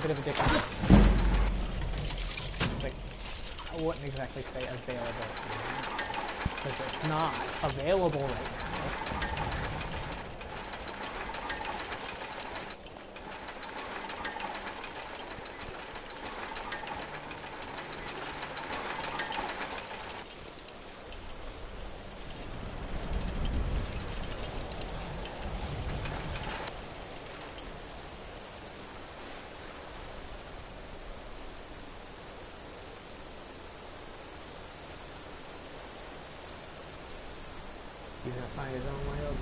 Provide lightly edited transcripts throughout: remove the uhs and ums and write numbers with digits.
bit of a dick. Like, I wouldn't exactly say available, because it's not available right now. He's gonna find his own way over, I guess.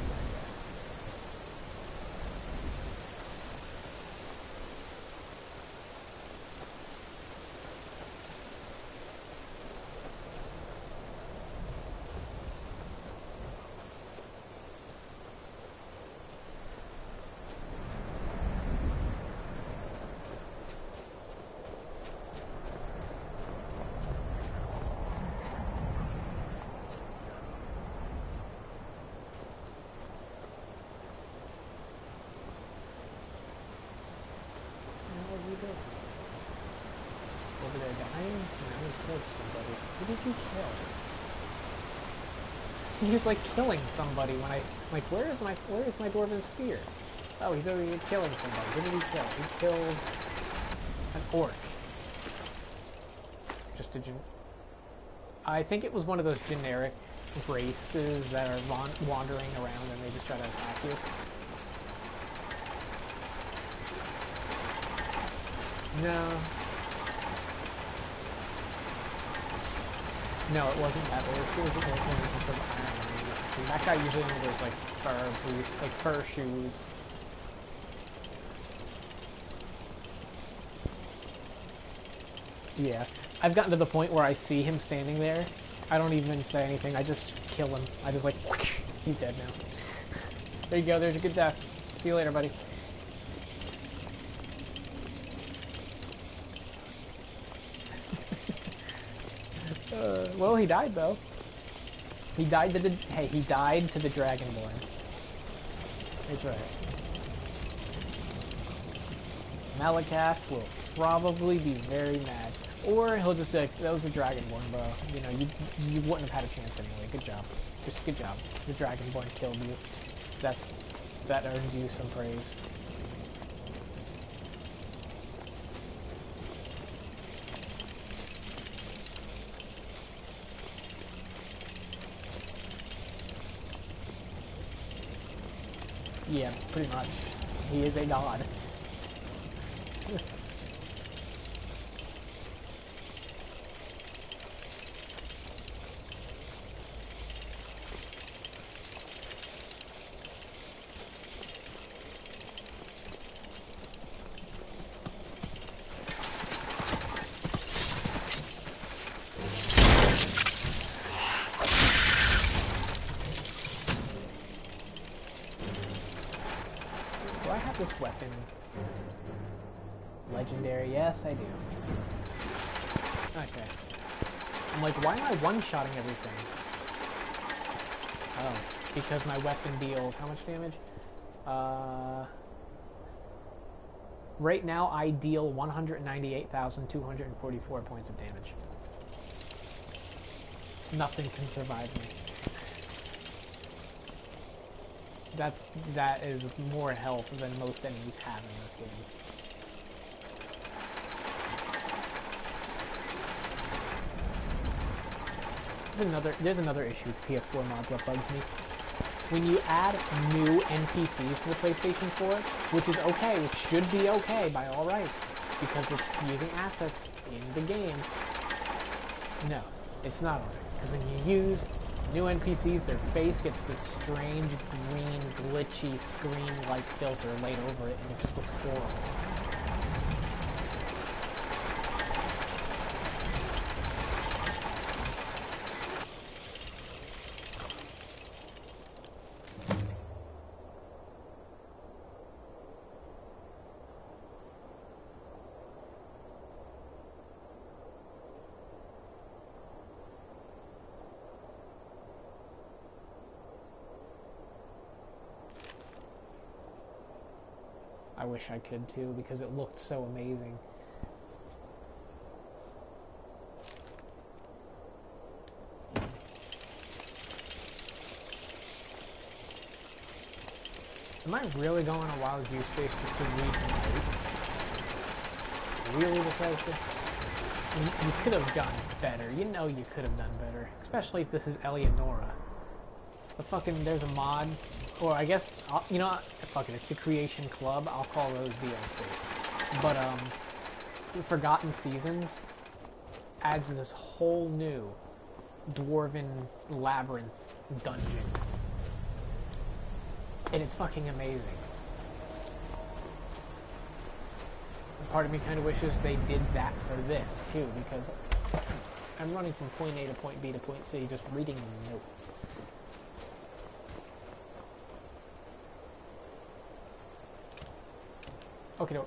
Over there dying? No, he killed somebody. Who did you kill? He was like killing somebody when I'm like, where is my Dwarven spear? Oh, he's over here killing somebody. Who did he kill? He killed an orc. Just a I think it was one of those generic races that are wandering around and they just try to attack you. No. No, it wasn't that orc. It was an orc and some sort of iron. That guy usually only wears like fur boots, like fur shoes. Yeah. I've gotten to the point where I see him standing there. I don't even say anything. I just kill him. I just like, whoosh, he's dead now. There you go. There's a good death. See you later, buddy. Well, he died though. He died to the he died to the Dragonborn. That's right. Malakath will probably be very mad, or he'll just be like, "That was the Dragonborn, bro. You know, you wouldn't have had a chance anyway. Good job. Just good job. The Dragonborn killed you. That earns you some praise." Yeah, pretty much. He is a god. Do I have this weapon? Legendary? Yes, I do. Okay. I'm like, why am I one-shotting everything? Oh, because my weapon deals how much damage? Right now I deal 198,244 points of damage. Nothing can survive me. That is more health than most enemies have in this game. There's another issue with PS4 mods that bugs me. When you add new NPCs to the PlayStation 4, which is okay, which should be okay by all rights, because it's using assets in the game. No, it's not alright. Because when you use new NPCs, their face gets this strange, green, glitchy, screen-like filter laid over it, and it just looks horrible. I wish I could too, because it looked so amazing. Am I really going on a wild goose chase just to read notes? Really, Bethesda? You could have done better. You know you could have done better. Especially if this is Eleonora. The fucking, there's a mod, or I guess, you know what? Fuck it, it's the Creation Club. I'll call those DLC. But, Forgotten Seasons adds this whole new Dwarven labyrinth dungeon. And it's fucking amazing. Part of me kind of wishes they did that for this, too, because I'm running from point A to point B to point C, just reading notes. Okay, no.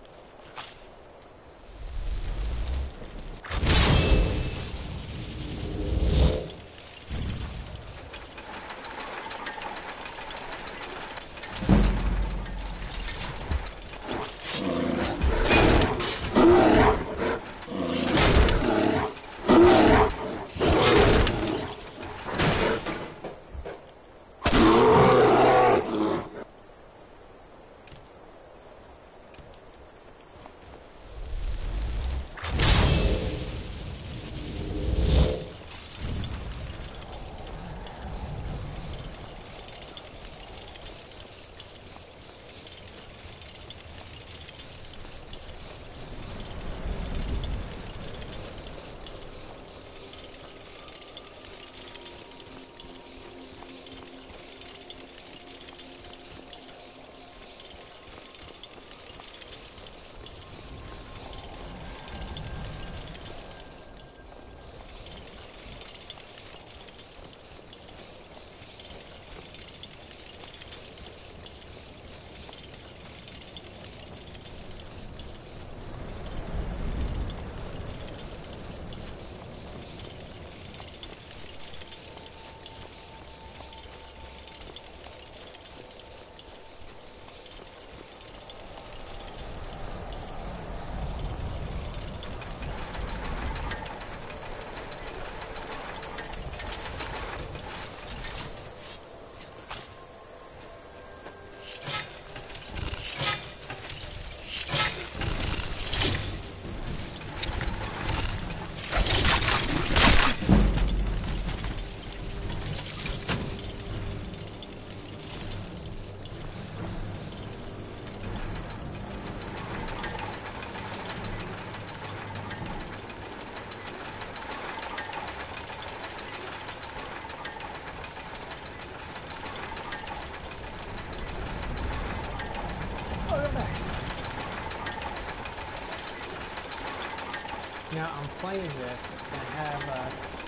Now, I'm playing this, and I have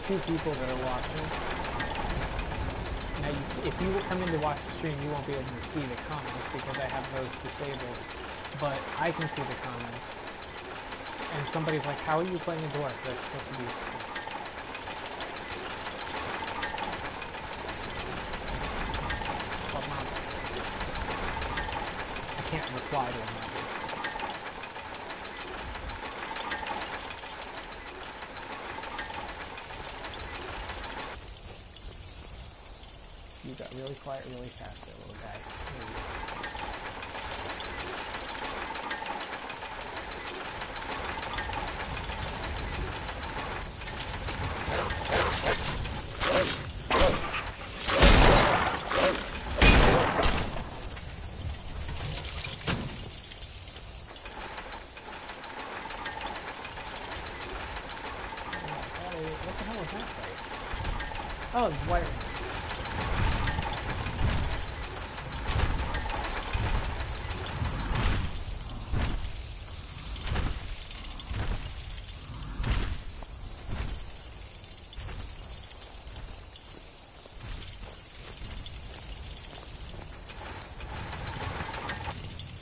2 people that are watching. Now, if you come in to watch the stream, you won't be able to see the comments, because I have those disabled. But I can see the comments. And somebody's like, how are you playing a dwarf? That's supposed to be... Well, not... I can't reply to them, obviously. You got really quiet really fast there, little guy. What the hell was that place? Oh, it's wiring.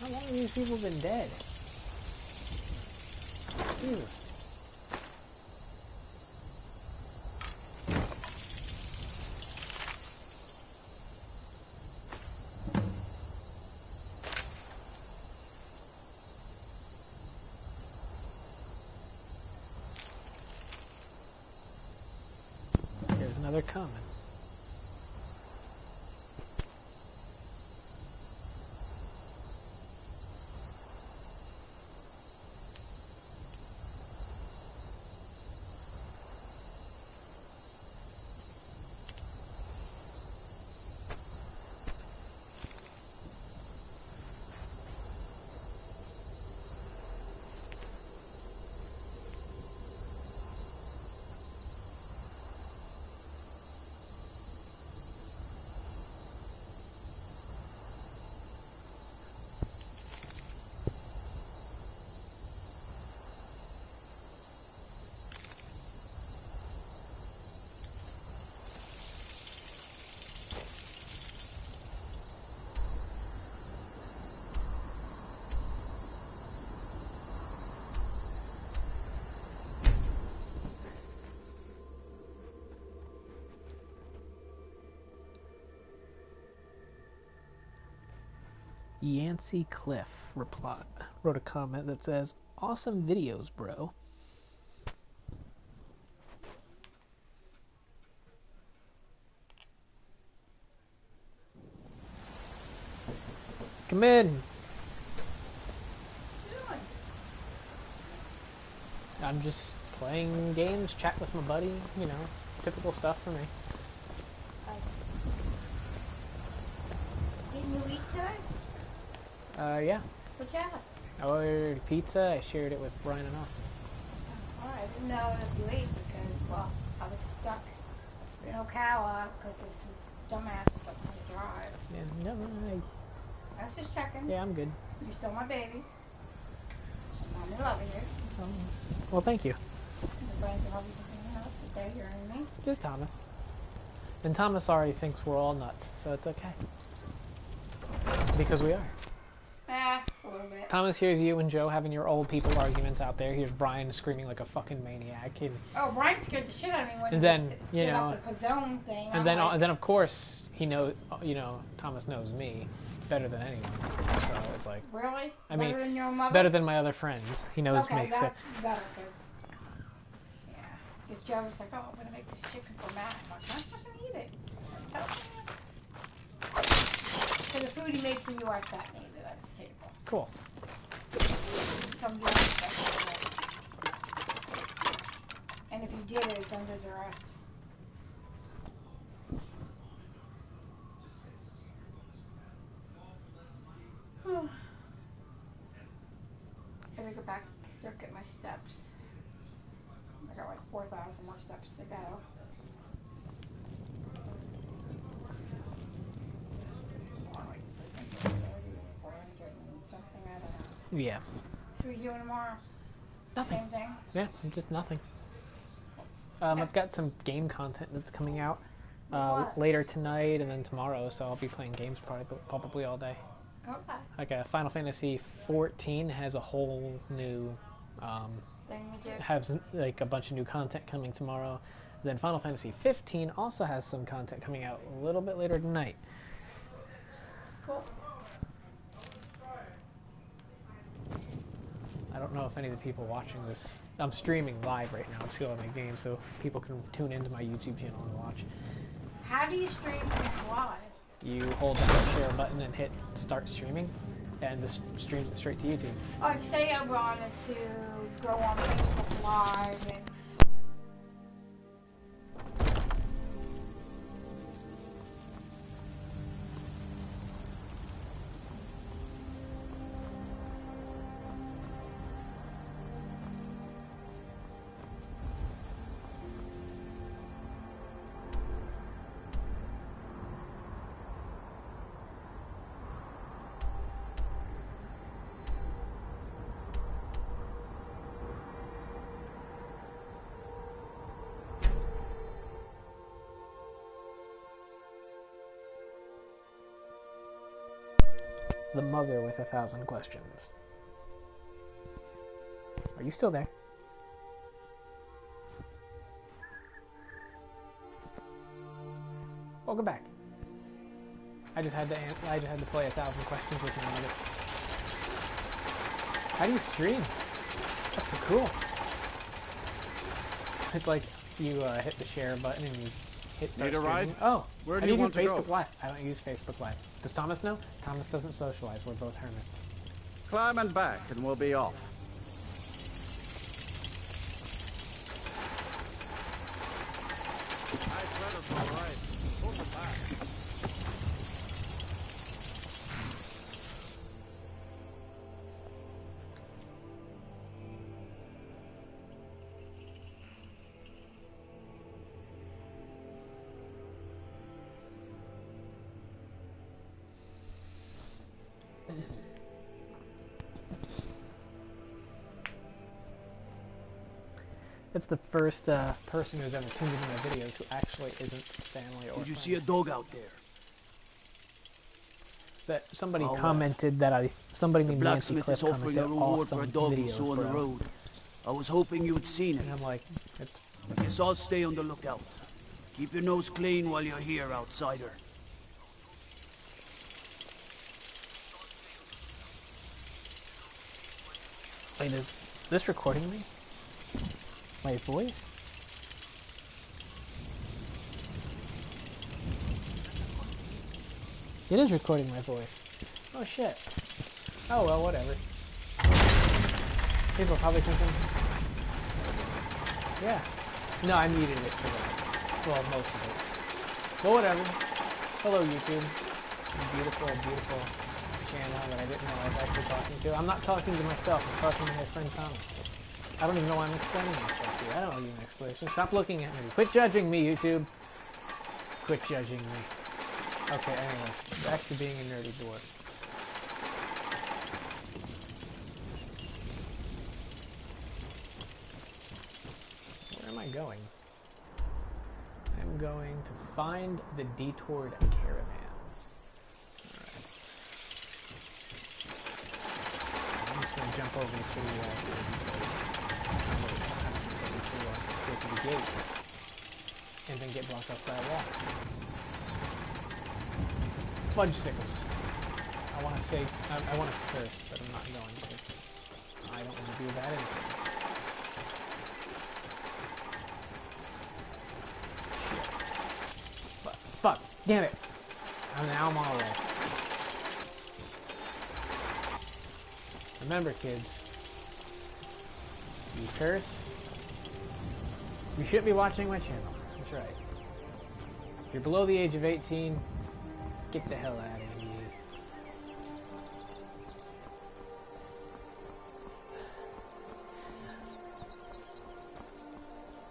How long have these people been dead? Jesus. they're coming. Yancey Cliff wrote a comment that says, "Awesome videos, bro." Come in. I'm just playing games, chat with my buddy, you know, typical stuff for me. Didn't you eat today? Yeah. What you have? I ordered pizza. I shared it with Brian and Austin. Oh, I didn't know if you ate because, well, I was stuck in Ocala because there's some dumbasses up on the drive. Yeah, no, I was just checking. yeah, I'm good. You're still my baby. I'm in love with you. Well, thank you. The brains are probably thinking else today, you're in me. Just Thomas. And Thomas already thinks we're all nuts, so it's okay. Because we are. A little bit. Thomas hears you and Joe having your old people arguments out there. Hears Brian screaming like a fucking maniac. And Oh, Brian scared the shit out of me when And he then, was you did know, up the Pizzone thing. and then of course he knows, you know, Thomas knows me better than anyone. So it's like, Really? I mean, better than your mother? better than my other friends. He knows Okay, me. So that's better because, yeah. Because Joe was like, oh, I'm going to make this chicken for Matt. I'm like, I'm not going to eat it. So the food he made for you, I sat and ate it at the table. cool. Some of you don't expect it. And if you did it, it's under duress. Better go back, start getting my steps. I got like 4,000 more steps to go. Something, I don't know. Yeah. So what are you doing tomorrow? Nothing. Same thing? Yeah, just nothing. I've got some game content that's coming out What? later tonight and then tomorrow, so I'll be playing games probably all day. Okay. Like Final Fantasy 14 has a whole new, has like a bunch of new content coming tomorrow. Then Final Fantasy 15 also has some content coming out a little bit later tonight. Cool. I don't know if any of the people watching this, I'm streaming live right now, I'm still on my game, so people can tune into my YouTube channel and watch. How do you stream things live? You hold down the share button and hit start streaming, and this streams it straight to YouTube. Like, say I wanted to go on Facebook Live and... The mother with 1,000 questions. Are you still there? Welcome back. I just had to play 1,000 questions with my mother. How do you stream? That's so cool. It's like you hit the share button and you hit start Need a ride? streaming. Oh, Where how do you want to Facebook go? Live? I don't use Facebook Live. Does Thomas know? Thomas doesn't socialize. We're both hermits. Climb and back, and we'll be off. Nice weather for a ride. Hold it back. It's the first person who's ever tuned into my videos who actually isn't family or Did you friend. see a dog out there? That somebody Oh, commented that somebody The named Nancy blacksmith Cliff is offering commented a reward awesome for a dog he videos, saw on the bro. road. I was hoping you'd seen it. And I'm like, it's Guess I'll stay on the lookout. Keep your nose clean while you're here, outsider. wait, is this recording me? My voice? It is recording my voice. Oh shit. Oh well, whatever. People are probably thinking, yeah. No, I muted it for that. Well, most of it. But whatever. Hello, YouTube. Beautiful, beautiful channel that I didn't know I was actually talking to. I'm not talking to myself. I'm talking to my friend Thomas. I don't even know why I'm explaining myself to you. I don't owe you an explanation. Stop looking at me. Quit judging me, YouTube. Quit judging me. Okay, anyway. Back to being a nerdy dwarf. Where am I going? I'm going to find the detoured caravans. Alright. I'm just going to jump over the city wall here because go to the gate and then get blocked up by a wall. Fudge sickles. I want to say, I want to curse, but I'm not going to. I don't want to do that anyways. Fuck. Damn it. Now I'm on a roll. Remember, kids. You curse. You shouldn't be watching my channel. That's right. If you're below the age of 18, get the hell out of here.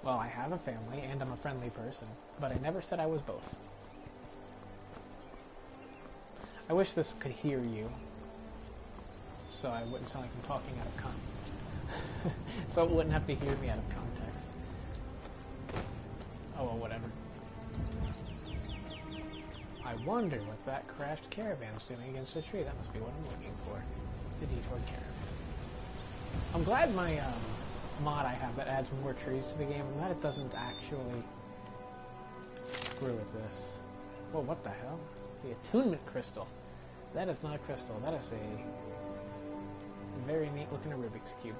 Well, I have a family, and I'm a friendly person, but I never said I was both. I wish this could hear you, so I wouldn't sound like I'm talking out of context. So it wouldn't have to hear me out of context. Oh, well, whatever. I wonder what that crashed caravan's doing against the tree. That must be what I'm looking for. The detoured caravan. I'm glad my mod I have that adds more trees to the game. I'm glad it doesn't actually screw with this. Whoa, what the hell? The attunement crystal. That is not a crystal. That is a very neat looking Rubik's Cube.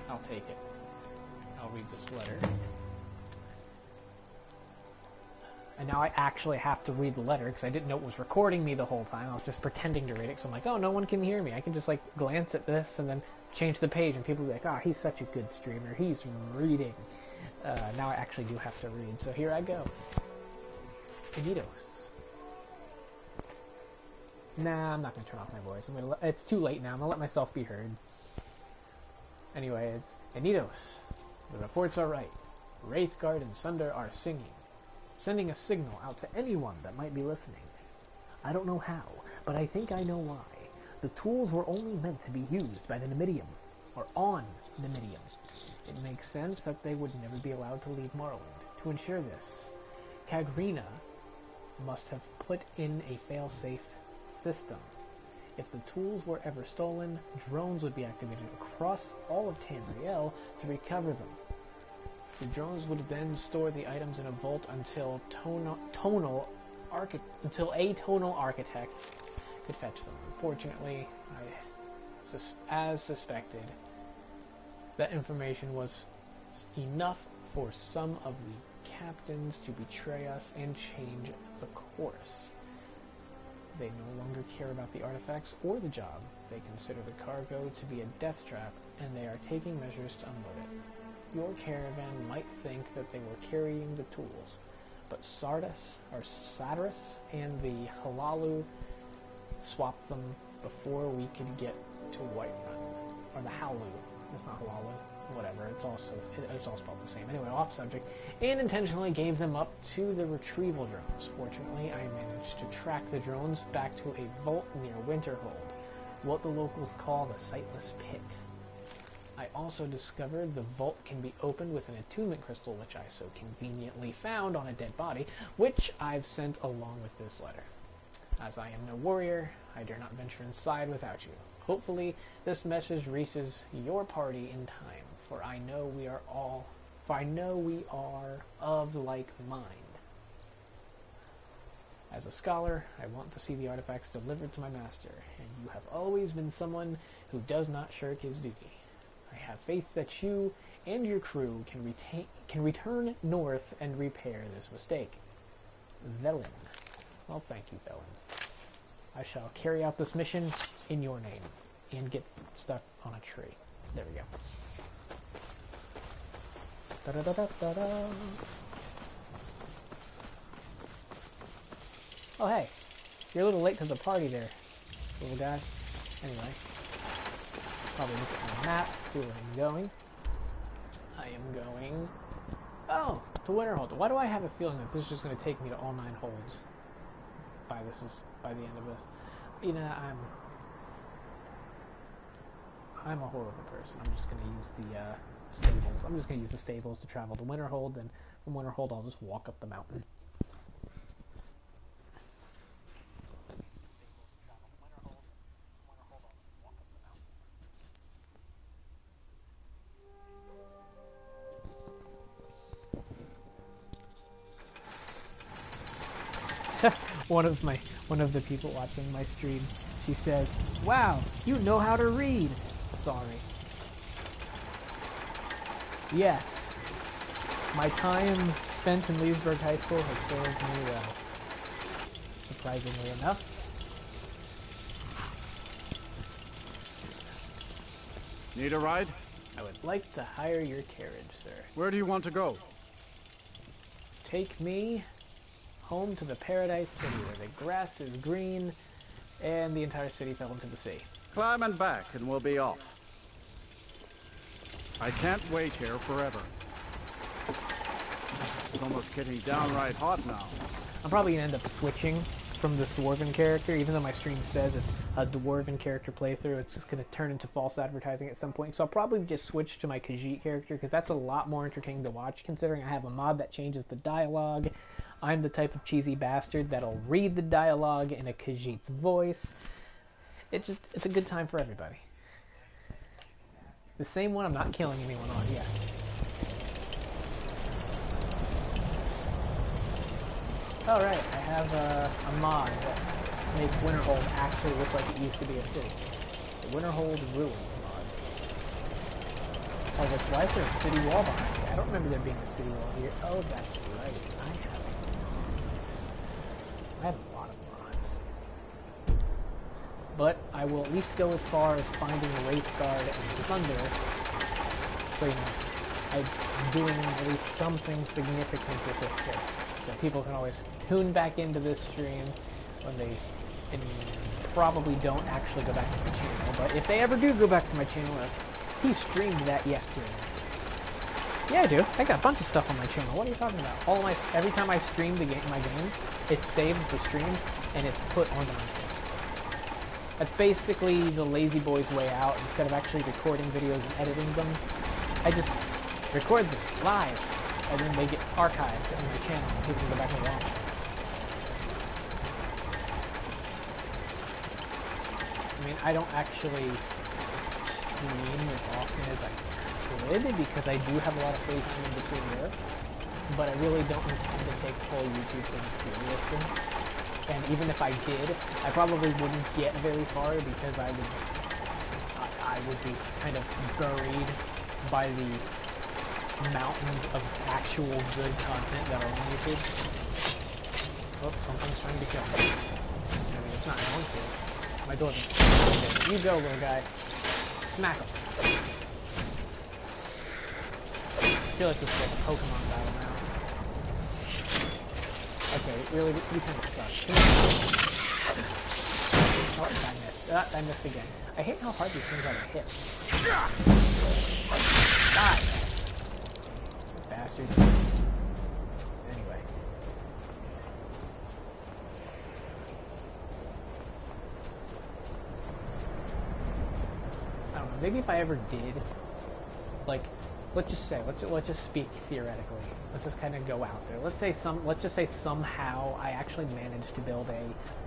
I'll take it. I'll read this letter. And now I actually have to read the letter because I didn't know it was recording me the whole time. I was just pretending to read it because I'm like, oh, no one can hear me. I can just like glance at this and then change the page and people will be like, oh, he's such a good streamer. He's reading. Now I actually do have to read. So here I go. Anitos. Nah, I'm not going to turn off my voice. It's too late now. I'm going to let myself be heard. Anyway, it's Anitos. The reports are right. Wraithguard and Sunder are sending a signal out to anyone that might be listening. I don't know how, but I think I know why. The tools were only meant to be used by the Numidium, or on Numidium. It makes sense that they would never be allowed to leave Morrowind. To ensure this, Kagrina must have put in a fail-safe system. If the tools were ever stolen, drones would be activated across all of Tamriel to recover them. The drones would then store the items in a vault until a tonal architect could fetch them. Unfortunately, as suspected, that information was enough for some of the captains to betray us and change the course. They no longer care about the artifacts or the job. They consider the cargo to be a death trap, and they are taking measures to unload it. Your caravan might think that they were carrying the tools, but Sardis and the Halalu swapped them before we could get to Whiterun. Or the Halu. It's not Halalu. Whatever. It's all spelled the same. Anyway, off subject. And intentionally gave them up to the retrieval drones. Fortunately, I managed to track the drones back to a vault near Winterhold, what the locals call the Sightless Pit. I also discovered the vault can be opened with an attunement crystal, which I so conveniently found on a dead body, which I've sent along with this letter. As I am no warrior, I dare not venture inside without you. Hopefully, this message reaches your party in time, for I know we are of like mind. As a scholar, I want to see the artifacts delivered to my master, and you have always been someone who does not shirk his duty. I have faith that you and your crew can return north and repair this mistake. Velen. Well, thank you, Velen. I shall carry out this mission in your name and get stuck on a tree. There we go. Da-da-da-da-da-da. Oh, hey. You're a little late to the party there, little guy. Anyway. Probably look at my map, see where I'm going. I am going... Oh! To Winterhold. Why do I have a feeling that this is just going to take me to all 9 holds by the end of this? You know, I'm a horrible person. I'm just going to use the stables. I'm just going to use the stables to travel to Winterhold, and from Winterhold I'll just walk up the mountain. One of the people watching my stream, she says, "Wow, you know how to read." Sorry. Yes, my time spent in Leesburg High School has served me well. Surprisingly enough. Need a ride? I would like to hire your carriage, sir. Where do you want to go? Take me home to the Paradise City, where the grass is green and the entire city fell into the sea. Climb and back and we'll be off. I can't wait here forever. It's almost getting downright hot now. I'm probably going to end up switching from this Dwarven character, even though my stream says it's a Dwarven character playthrough. It's just going to turn into false advertising at some point. So I'll probably just switch to my Khajiit character, because that's a lot more entertaining to watch, considering I have a mod that changes the dialogue. I'm the type of cheesy bastard that'll read the dialogue in a Khajiit's voice. It's a good time for everybody. The same one I'm not killing anyone on yet. Alright, I have a mod that makes Winterhold actually look like it used to be a city. The Winterhold Ruins mod. I was like, why is there a city wall behind me? I don't remember there being a city wall here. Oh, that's right. I have a lot of mods. But I will at least go as far as finding Wraithguard and Thunder. So, you know, I'm doing at least something significant with this character. So people can always tune back into this stream when they probably don't actually go back to my channel. But if they ever do go back to my channel, he streamed that yesterday. Yeah, I do. I got a bunch of stuff on my channel. What are you talking about? Every time I stream my games, it saves the stream and it's put onto my channel. That's basically the lazy boy's way out. Instead of actually recording videos and editing them, I just record them live, and then they get archived on my channel. People can go back and watch. I mean, I don't actually stream as often as I could, because I do have a lot of free time in between there, but I really don't intend to take full YouTube things seriously. And even if I did, I probably wouldn't get very far, because I would be kind of buried by the mountains of actual good content that are on YouTube. Oh, something's trying to kill me. I mean, it's not going to. My Dwarven. You go, little guy. Smack him. I feel like this is like a Pokemon battle now. Okay, really, we kind of suck. Oh, I missed. I missed again. I hate how hard these things are to hit. Die! Bastard. Anyway. I don't know, maybe if I ever did, like, let's just speak theoretically. Let's just kind of go out there. Let's just say somehow I actually managed to build a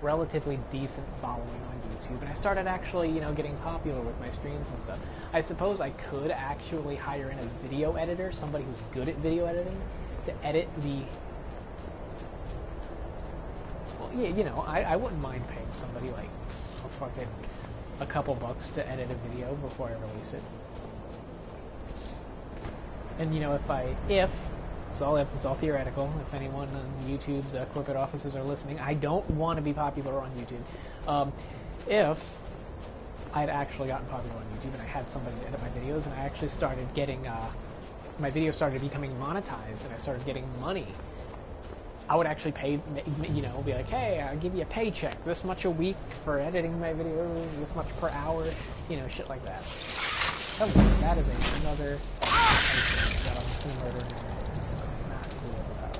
relatively decent following on YouTube, and I started actually, you know, getting popular with my streams and stuff. I suppose I could actually hire in a video editor, somebody who's good at video editing, to edit the... Well, yeah, you know, I wouldn't mind paying somebody like a couple bucks to edit a video before I release it. And you know, if it's all theoretical. If anyone on YouTube's corporate offices are listening, I don't want to be popular on YouTube. If I'd actually gotten popular on YouTube and I had somebody to edit my videos, and I actually started getting my videos started becoming monetized, and I started getting money, I would actually pay, you know, be like, hey, I'll give you a paycheck, this much a week for editing my videos, this much per hour, you know, shit like that. Oh, that is another item that I'm just going to murder in massively overpowered.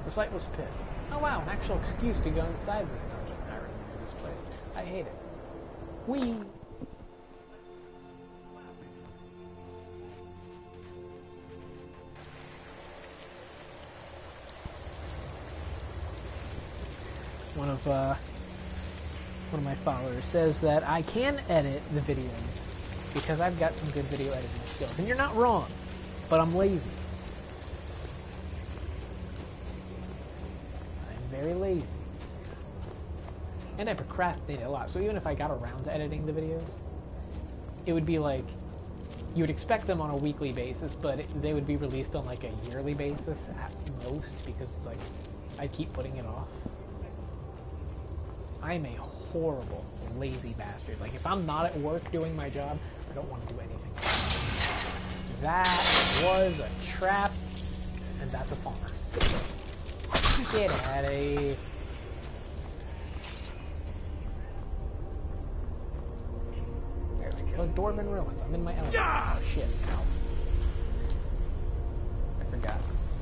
The Sightless Pit. Oh wow, an actual excuse to go inside this dungeon. I remember this place. I hate it. Whee! One of my followers says that I can edit the videos because I've got some good video editing skills. And you're not wrong, but I'm lazy. I'm very lazy. And I procrastinate a lot, so even if I got around to editing the videos, it would be like, you would expect them on a weekly basis, but they would be released on like a yearly basis at most, because it's like, I keep putting it off. I'm a horrible, lazy bastard. Like, if I'm not at work doing my job, I don't want to do anything. That was a trap, and that's a farmer. Get out of here. There we go. Dwarven ruins. I'm in my element. Oh shit. Ow. I forgot.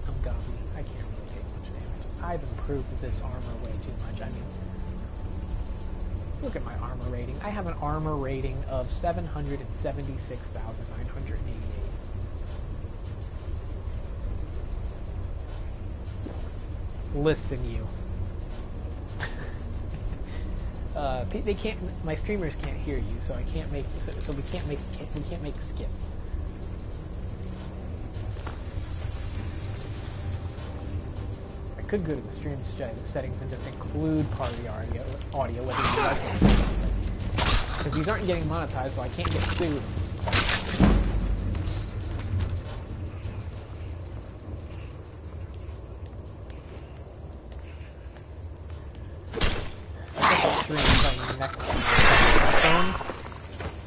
I'm godly. I can't really take much damage. I've improved this armor way too much. I mean, look at my armor rating. I have an armor rating of 776,988. Listen, you. They can't. My streamers can't hear you, so I can't make. So we can't make skits. I could go to the stream settings and just include party audio, whether you like it. Because these aren't getting monetized, so I can't get sued.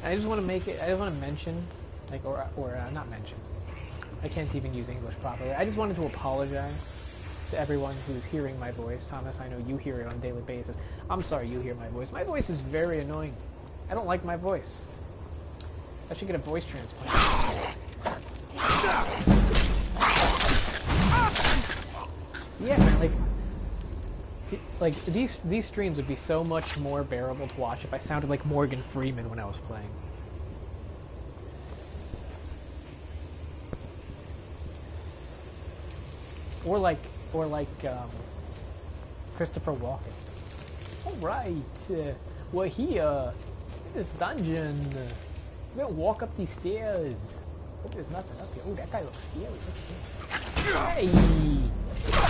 I just want to make it. I just want to mention, like, or not mention. I can't even use English properly. I just wanted to apologize to everyone who's hearing my voice. Thomas, I know you hear it on a daily basis. I'm sorry you hear my voice. My voice is very annoying. I don't like my voice. I should get a voice transplant. Yeah, man, like these streams would be so much more bearable to watch if I sounded like Morgan Freeman when I was playing. Or like Christopher Walken. Alright, we're here in this dungeon. We're gonna walk up these stairs. Hope there's nothing up here. Oh, that guy looks scary. Hey!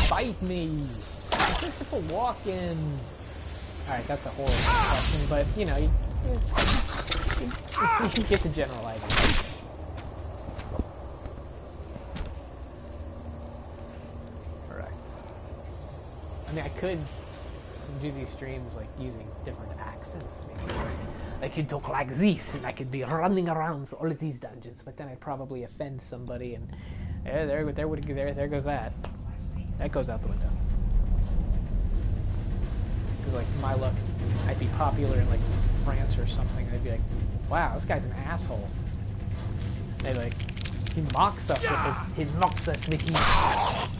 Bite me! Christopher Walken! Alright, that's a horrible question, but, you know, you get the general idea. I mean, I could do these streams like using different accents. Maybe. I could talk like this, and I could be running around all of these dungeons. But then I'd probably offend somebody, and there goes that. That goes out the window. Because like my luck, I'd be popular in like France or something. And they'd be like, "Wow, this guy's an asshole." They'd like, he mocks us with his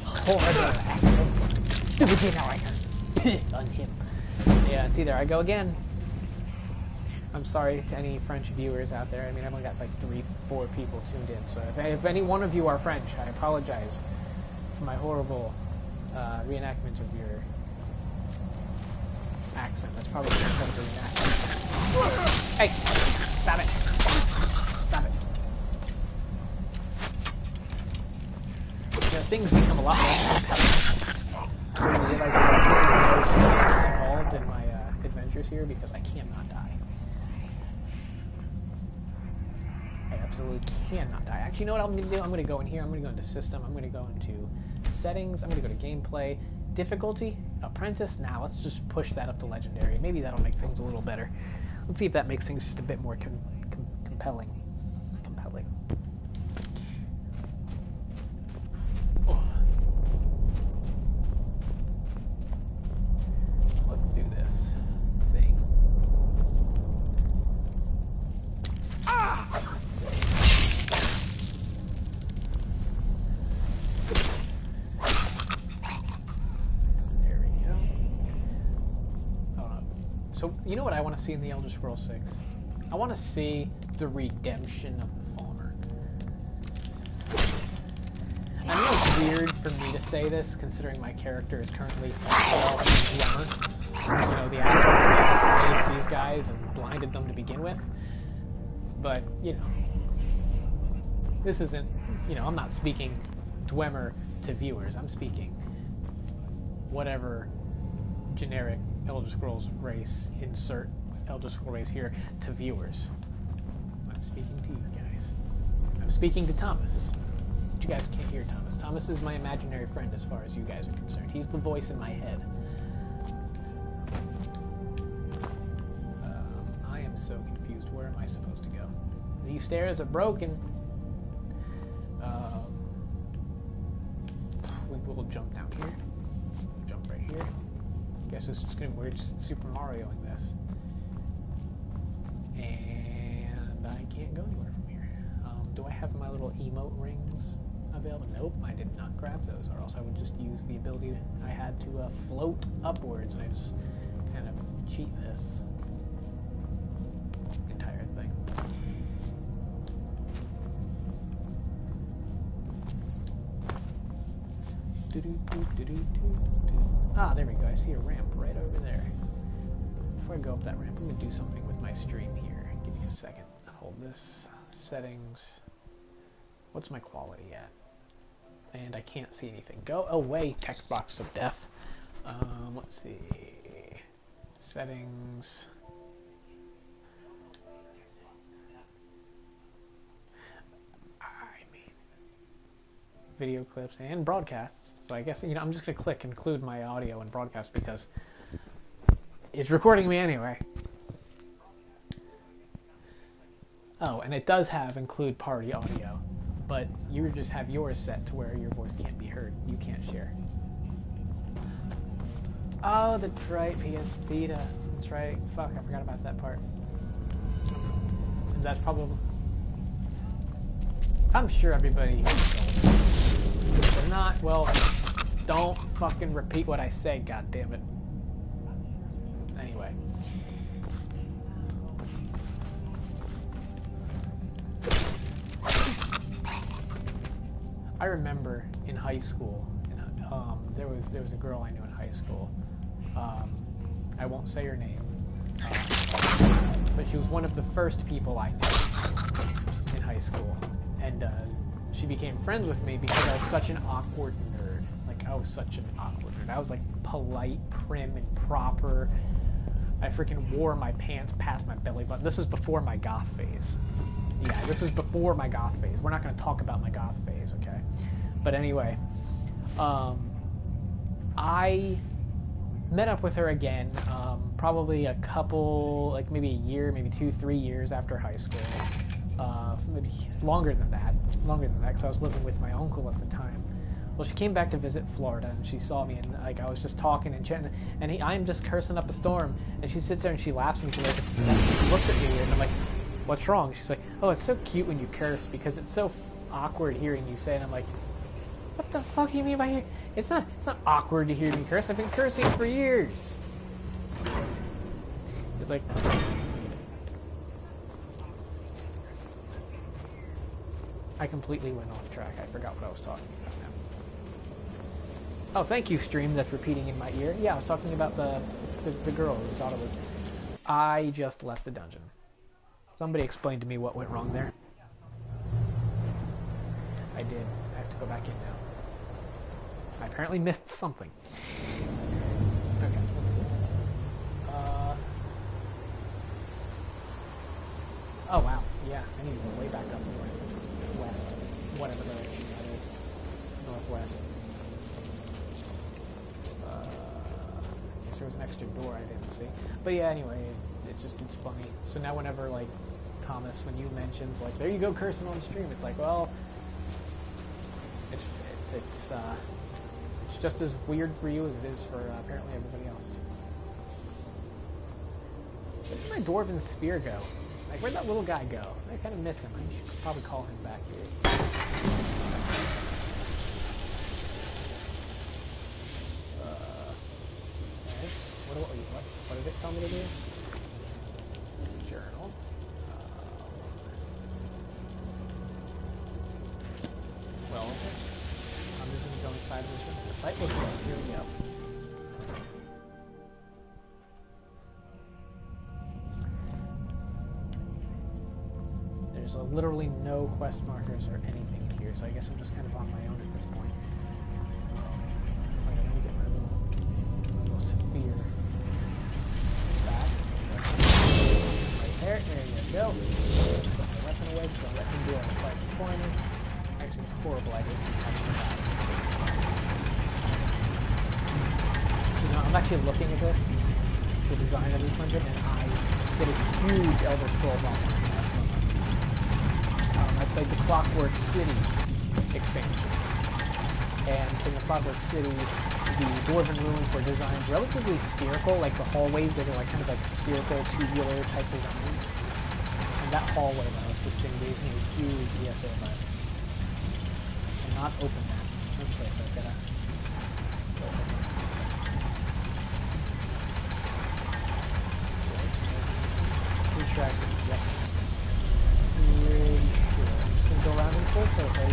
horrible accent. Stupid generator. On him. Yeah, see, there I go again. I'm sorry to any French viewers out there. I mean, I've only got like 3-4 people tuned in. So if any one of you are French, I apologize for my horrible reenactment of your accent. That's probably not a reenactment. Hey! Stop it! Stop it. You know, things become a lot more compelling. I didn't realize I was involved in my adventures here because I cannot die. I absolutely cannot die. Actually, you know what I'm going to do? I'm going to go in here. I'm going to go into system. I'm going to go into settings. I'm going to go to gameplay. Difficulty? Apprentice? Now, let's just push that up to legendary. Maybe that'll make things a little better. Let's see if that makes things just a bit more compelling. Oh. Let's do this thing. There we go. So, you know what I want to see in the Elder Scrolls 6? I want to see the redemption of the farmer. I know it's weird for me to say this, considering my character is currently a drummer. You know, the assholes that enslaved these guys and blinded them to begin with. But, you know, this isn't, you know, I'm not speaking Dwemer to viewers. I'm speaking whatever generic Elder Scrolls race, insert Elder Scrolls race here, to viewers. I'm speaking to you guys. I'm speaking to Thomas. But you guys can't hear Thomas. Thomas is my imaginary friend as far as you guys are concerned. He's the voice in my head. I am so confused. Where am I supposed to go? These stairs are broken. We will jump down here. Jump right here. Guess this is gonna be weird, Super Marioing this. And I can't go anywhere from here. Do I have my little emote rings available? Nope, I did not grab those, or else I would just use the ability that I had to float upwards, and I just kind of cheat this entire thing. Ah, there we go. I see a ramp right over there. Before I go up that ramp, I'm going to do something with my stream here. Give me a second. Hold this. Settings. What's my quality at? And I can't see anything. Go away, text box of death. Let's see. Settings. Video clips and broadcasts. So I guess, you know, I'm just going to click include my audio and broadcast because it's recording me anyway. Oh, and it does have include party audio, but you just have yours set to where your voice can't be heard. You can't share. Oh, that's right, PS Vita. That's right. Fuck, I forgot about that part. That's probably... I'm sure everybody... If not, well, don't fucking repeat what I say, goddammit. Anyway. I remember in high school, there was a girl I knew in high school. I won't say her name, but she was one of the first people I knew in high school, and she became friends with me because I was such an awkward nerd. Like, I was such an awkward nerd. I was like polite, prim, and proper. I freaking wore my pants past my belly button. This is before my goth phase. Yeah, this is before my goth phase. We're not going to talk about my goth phase, okay? But anyway, I met up with her again, probably a couple, like maybe a year, maybe 2-3 years after high school. Maybe longer than that, because I was living with my uncle at the time. Well, she came back to visit Florida, and she saw me, and like I was just talking and chatting, and I'm just cursing up a storm, and she sits there and she laughs at me, she looks at me weird, and I'm like, what's wrong? She's like, oh, it's so cute when you curse, because it's so awkward hearing you say it. And I'm like, what the fuck do you mean by here? It's not awkward to hear me curse. I've been cursing for years. It's like, I completely went off track. I forgot what I was talking about now. Oh, thank you, stream that's repeating in my ear. Yeah, I was talking about the girl who thought it was... I just left the dungeon. Somebody explain to me what went wrong there. I did. I have to go back in now. I apparently missed something. Okay, let's see. Oh wow, yeah, I need to go way back up north, west, whatever direction that is. Northwest. I guess there was an extra door I didn't see. But yeah, anyway, it's funny. So now whenever, like, Thomas, when you mentions, like, there you go cursing on stream, it's like, well, it's just as weird for you as it is for apparently everybody else. Where did my Dwarven spear go? Like, where'd that little guy go? I kind of miss him. I should probably call him back here. Okay. What does it tell me to do? Journal. Well, okay. I'm just going to go inside of this room. The site looks good. Here we go. There's literally no quest markers or anything in here, so I guess I'm just kind of on my own at this point. Let me get my little sphere back. Right there. There you go. Put my weapon away, so I'll let him do all the fighting for me. Actually, it's horrible. I didn't have to die. You know, I'm actually looking at this, the design of this dungeon, and I did a huge Elder Scrolls Online. I played the Clockwork City expansion, and in the Clockwork City, the Dwarven ruins were designed relatively spherical, like the hallways, they were like kind of like spherical, tubular type design. And that hallway that I was just in gave me a huge ESO vibe. Not open that. Okay, so I've gotta open that. Retracting, yep. Pretty sure. I'm just gonna go around in full circle.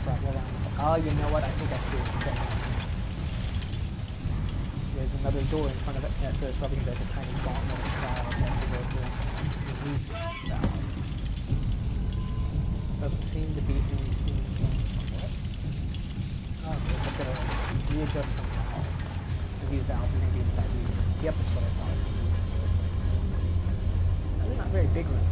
Travel around. Oh, you know what? I think I see what's going on. There's another door in front of it. Yeah, so there's probably gonna be like a tiny gauntlet of trials I have to go through. Release valve. Doesn't seem to be any steam flowing from what? Oh, okay, so I've got to readjust some valves. And these valves may be inside these. Yep, that's what I thought. They're not very big ones.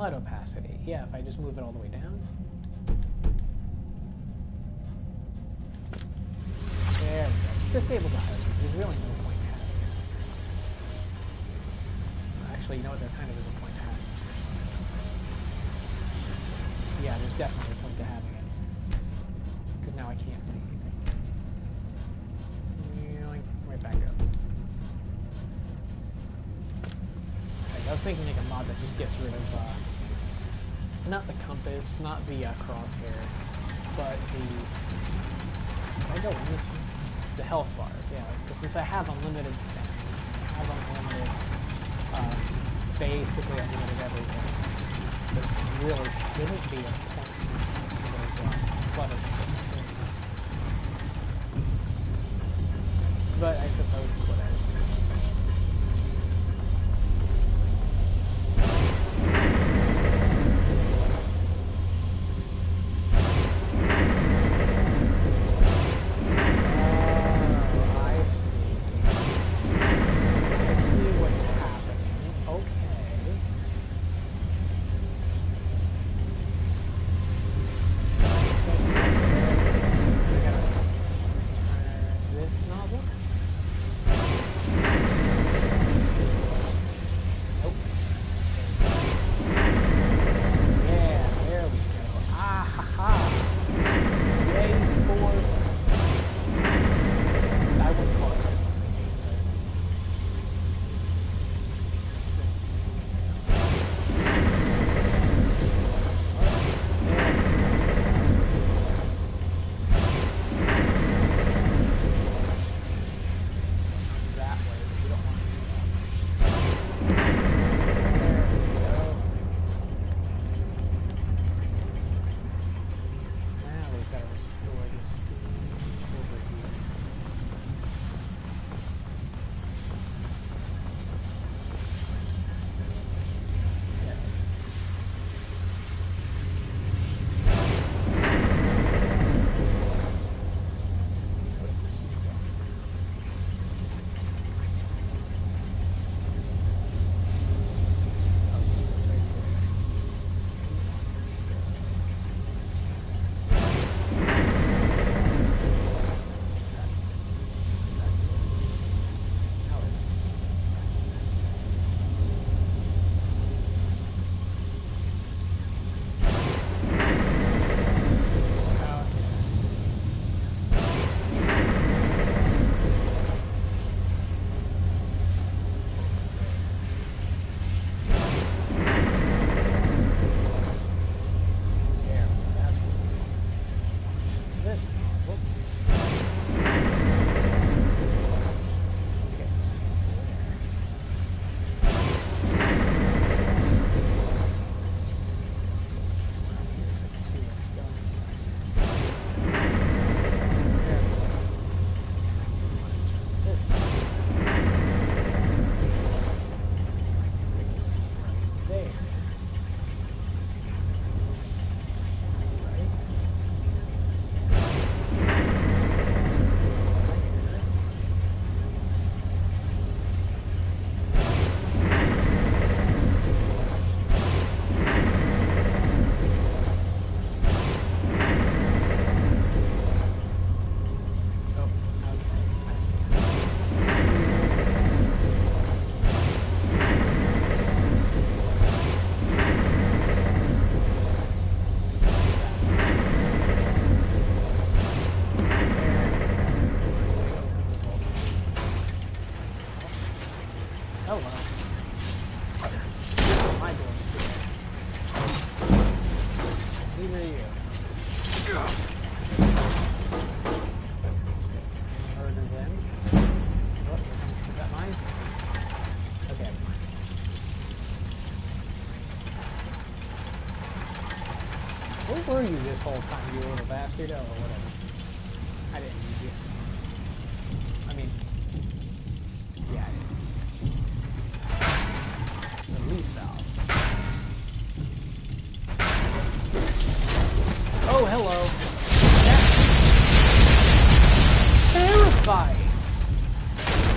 Opacity. Yeah, if I just move it all the way down. There we go. Just disable the HUD. There's really no point in having Actually, you know what? There kind of is a point to having it. Yeah, there's definitely a point to having it. Because now I can't see anything. Yoink, right back up. Like, I was thinking like a mod that just gets rid of, not the compass, not the crosshair, but the... Did I go in this one? The health bars, yeah. So since I have unlimited stamina, I have unlimited, basically unlimited everything, there really shouldn't be a point in those clutter screens. But I suppose whatever. Where were you this whole time, you little bastard? Oh, or whatever. I didn't need you. I mean, yeah, I did. Release valve. Oh, hello. That's terrifying.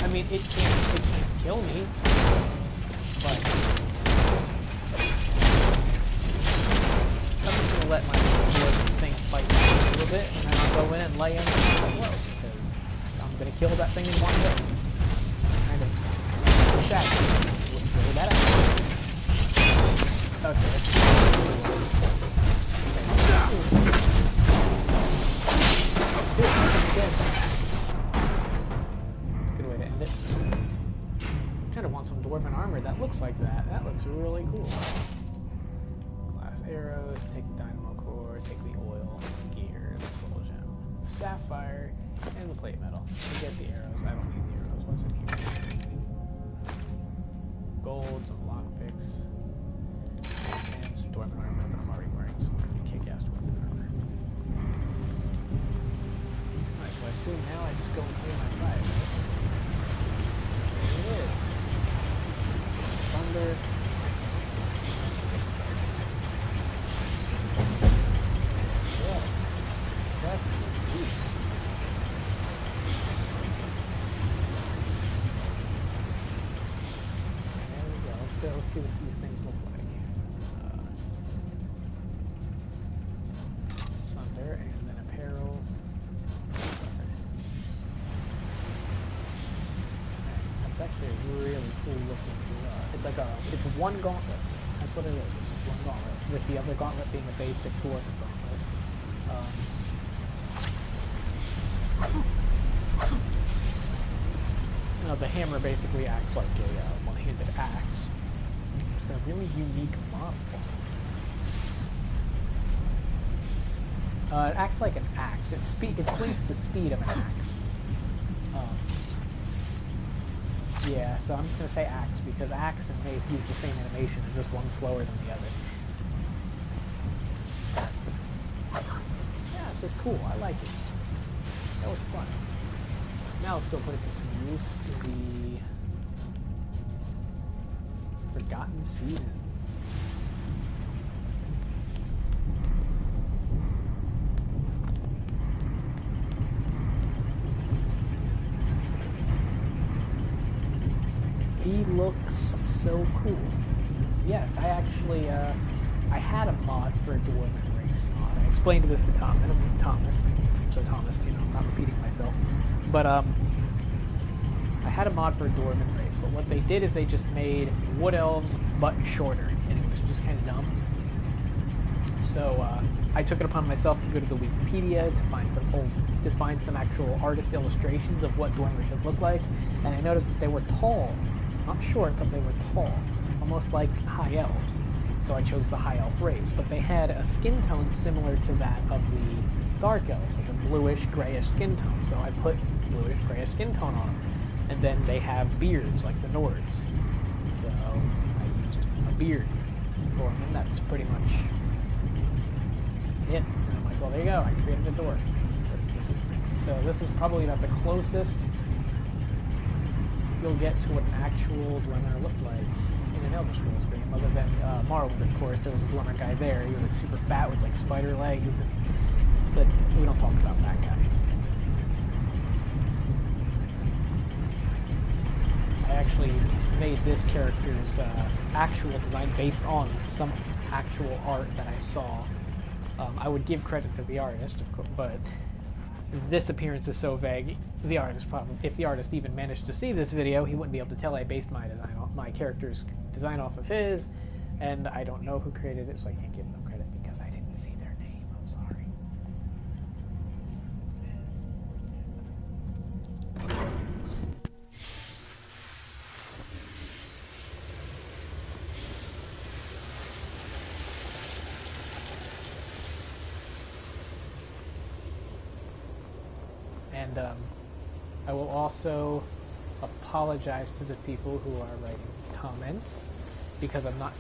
I mean, it can't kill me, but let my thing fight a little bit, and then I'll go in and lay in and blow, because I'm going to kill that thing in one go. Kind of shadow. Looks really badass. Okay. Good way to end it. Kind of want some Dwarven armor that looks like that. That looks really cool. Glass arrows, take the dynamo core, take the oil, gear, the soul gem, the sapphire, and the plate metal. Forget the arrows. I don't need the arrows. What's in here? Gold, some lockpicks, and some Dwarven armor, but I'm already wearing some kick-ass Dwarven armor. Alright, so I assume now I just go and clear my fire. There it is. Thunder. Yeah. That's good. Let's see what these things look like. Sunder, and then apparel. That's actually a really cool looking. It's like it's one gauntlet. That's what it is. It's one gauntlet, with the other gauntlet being a basic dwarf gauntlet. The hammer basically acts like a one-handed axe. It's a really unique model. It acts like an axe. It swings the speed of an axe. Yeah, so I'm just going to say axe, because axe and mace use the same animation, and just one's slower than the other. Yeah, this is cool. I like it. That was fun. Now let's go put it to some use in the Forgotten Seasons. He looks so cool. Yes, I actually, I had a mod for a Dwarven race mod. I explained this to Thomas, so Thomas, I'm not repeating myself. But, I had a mod for a Dwarven race, but what they did is they just made Wood Elves but shorter, and it was just kind of dumb. So, I took it upon myself to go to the Wikipedia to find some actual artist illustrations of what Dwarven should look like, and I noticed that they were tall. Not short, but they were tall, almost like High Elves. So I chose the High Elf race, but they had a skin tone similar to that of the Dark Elves, like a bluish, grayish skin tone. So I put bluish, grayish skin tone on them. And then they have beards, like the Nords. So I used a beard for them, and that's pretty much it. And I'm like, well, there you go, I created a dwarf. So this is probably about the closest you'll get to what an actual Dwemer looked like in an Elder Scrolls game, other than Morrowind, of course. There was a Dwemer guy there. He was like super fat with like spider legs, but we don't talk about that guy. I actually made this character's actual design based on some actual art that I saw. I would give credit to the artist, of course, but this appearance is so vague. The artist probably, if the artist even managed to see this video, he wouldn't be able to tell I based my character's design off of his, and I don't know who created it, so I can't give them credit because I didn't see their name. I'm sorry. And I will also apologize to the people who are writing comments, because I'm not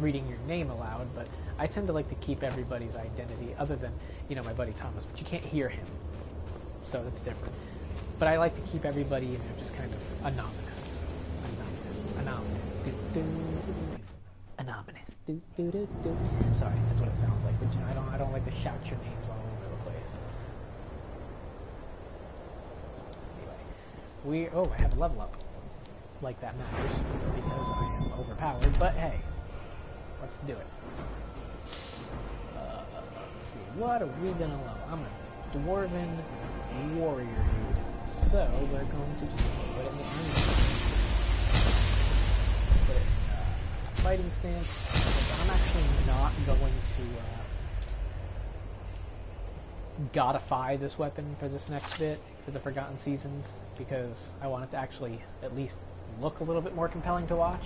reading your name aloud, but I tend to like to keep everybody's identity, other than, my buddy Thomas, but you can't hear him, so that's different. But I like to keep everybody, just kind of anonymous. Sorry, that's what it sounds like, but I don't like to shout your names all over the place. I have a level up. Like that matters, because I am overpowered, but hey, let's do it. Let's see, what are we gonna level? I'm a Dwarven warrior dude, so we're going to just put it in the army. Put it fighting stance. I'm actually not going to godify this weapon for this next bit, for the Forgotten Seasons, because I want it to actually at least look a little bit more compelling to watch,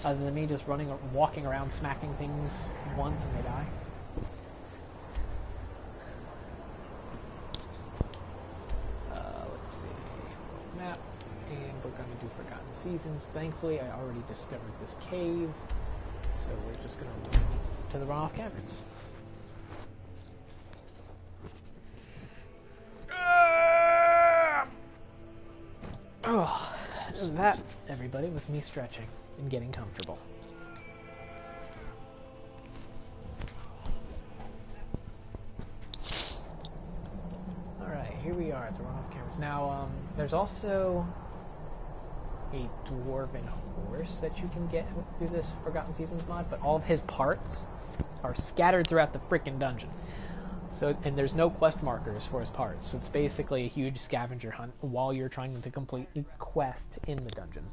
other than me just walking around smacking things once and they die. Let's see, map, and we're going to do Forgotten Seasons. Thankfully, I already discovered this cave, so we're just going to run to the Runoff Caverns. Oh, that, everybody, was me stretching and getting comfortable. Alright, here we are at the Runoff Caverns. Now, there's also a Dwarven horse that you can get through this Forgotten Seasons mod, but all of his parts are scattered throughout the frickin' dungeon. So, and there's no quest markers for his parts, so it's basically a huge scavenger hunt while you're trying to complete the quest in the dungeon.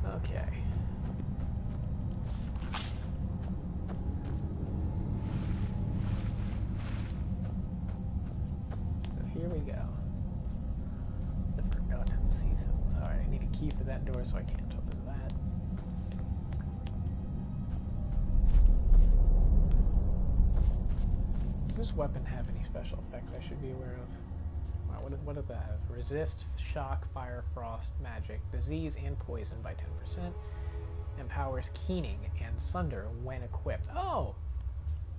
Okay. So here we go. Alright, I need a key for that door, so I can't open that. Does this weapon have any special effects I should be aware of? Wow, what does that have? Resist, shock, fire, frost, magic, disease, and poison by 10%. Empowers keening and sunder when equipped. Oh!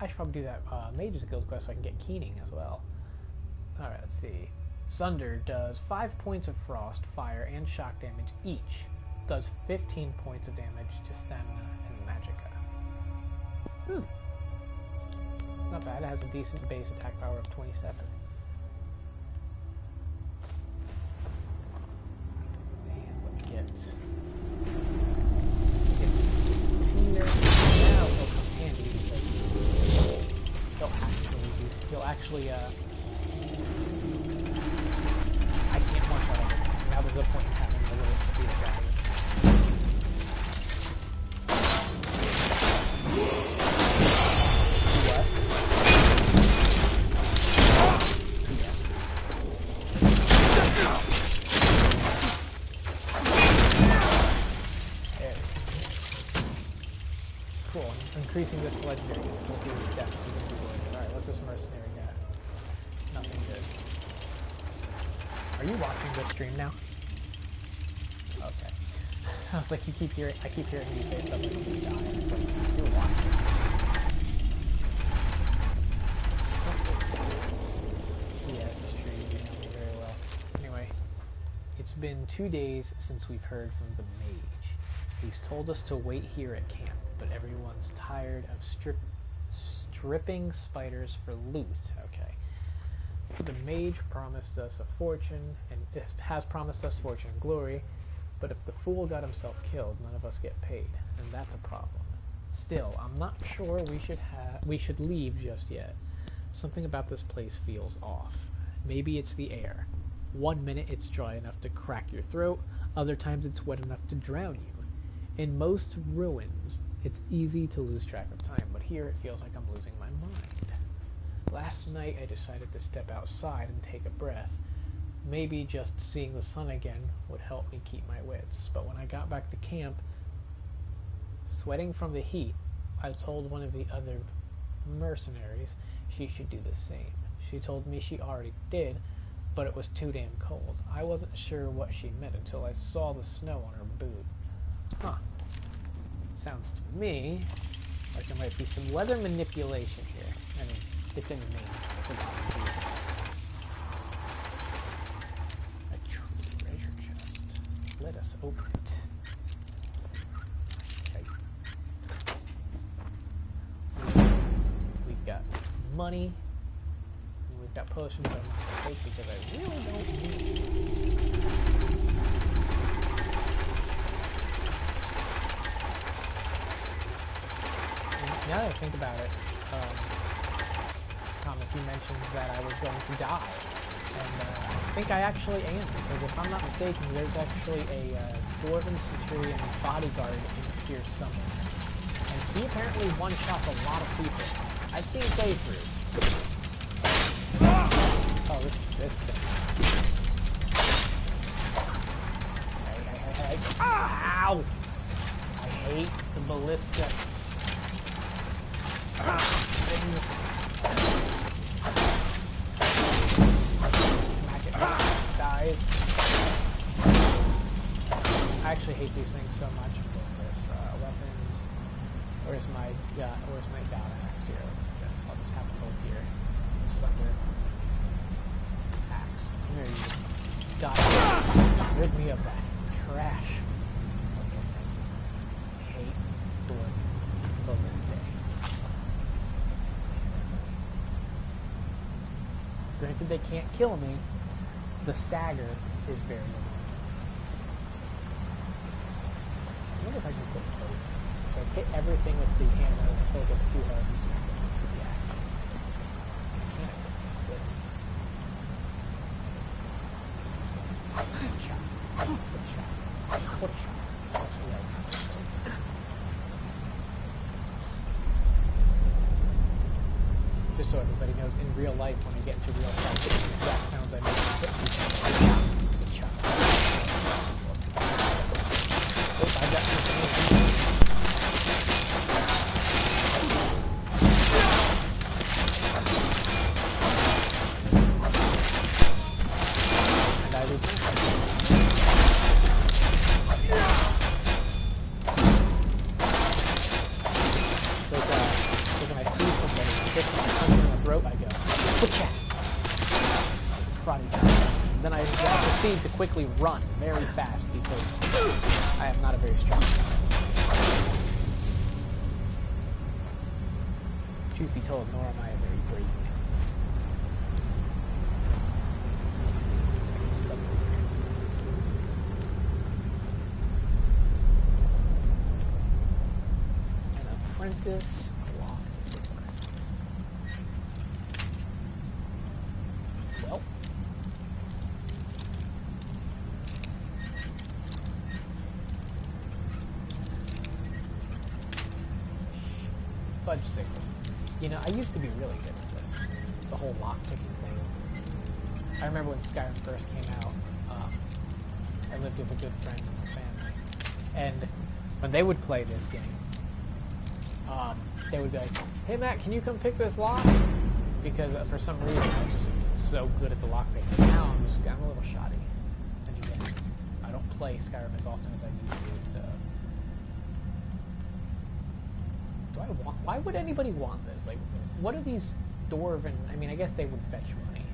I should probably do that Mage's Guild quest so I can get keening as well. Alright, let's see. Sunder does 5 points of frost, fire, and shock damage each. Does 15 points of damage to stamina and magicka. Not bad. It has a decent base attack power of 27. And let me get here. Now it'll come handy because he'll actually I can't march out of it. Now there's a point in having a little spear guy. What? There. Cool. Increasing this legendary difficulty is definitely going to be worth it. Alright, what's this mercenary got? Nothing good. Are you watching this stream now? Okay. I was like, I keep hearing you say stuff like you die. It's like, you're watching. Yes, it's true. You know me very well. Anyway, it's been 2 days since we've heard from the mage. He's told us to wait here at camp, but everyone's tired of stripping spiders for loot. Okay. The mage promised us a fortune, and has promised us fortune and glory, but if the fool got himself killed, none of us get paid, and that's a problem. Still, I'm not sure we should leave just yet. Something about this place feels off. Maybe it's the air. 1 minute it's dry enough to crack your throat, other times it's wet enough to drown you. In most ruins, it's easy to lose track of time, but here it feels like I'm losing my mind. Last night I decided to step outside and take a breath. Maybe just seeing the sun again would help me keep my wits, but when I got back to camp, sweating from the heat, I told one of the other mercenaries she should do the same. She told me she already did, but it was too damn cold. I wasn't sure what she meant until I saw the snow on her boot. Huh. Sounds to me like there might be some weather manipulation here. I mean, it's in the name. A treasure chest. Let us open it. Okay. We've got money. We've got potions I'm not going to take because I really don't need. Now that I think about it, he mentions that I was going to die. And I think I actually am, because if I'm not mistaken, there's actually a Dwarven Centurion bodyguard in here somewhere. And he apparently one-shots a lot of people. I've seen playthroughs. Oh, this thing. Hey. Ow! I hate the ballista. Smack it. Dies. I actually hate these things so much. This weapons. Where's my god axe here? Yes, I'll just have them both here. Slender axe. There you go. God, rid me of that trash. Okay, thank you. I hate Dwarven ballistic. Granted, they can't kill me. The stagger is very annoying. I wonder if I can put both. So I hit everything with the hammer until it gets too hard and smack it with the axe. I can't. Good. Good shot. Good shot. Good shot. Just so everybody knows, in real life, when I get into real fights, it's the exact sounds I make. Good shot. Oh, I got something. And I lose my when I see somebody hit my punch in the throat, I go, "Whatcha?" Karate chop. Then I proceed to quickly run very fast because I am not a very strong man. Truth be told, nor am I a very brave man. An apprentice. Fudge sickles. You know, I used to be really good at this. The whole lock-picking thing. I remember when Skyrim first came out, I lived with a good friend and my family. And when they would play this game, they would be like, "Hey Matt, can you come pick this lock?" Because for some reason I was just so good at the lock-picking. Now I'm a little shoddy. And again, I don't play Skyrim as often as I used to, so... Why would anybody want this? Like, what are these Dwarven... I mean, I guess they would fetch money.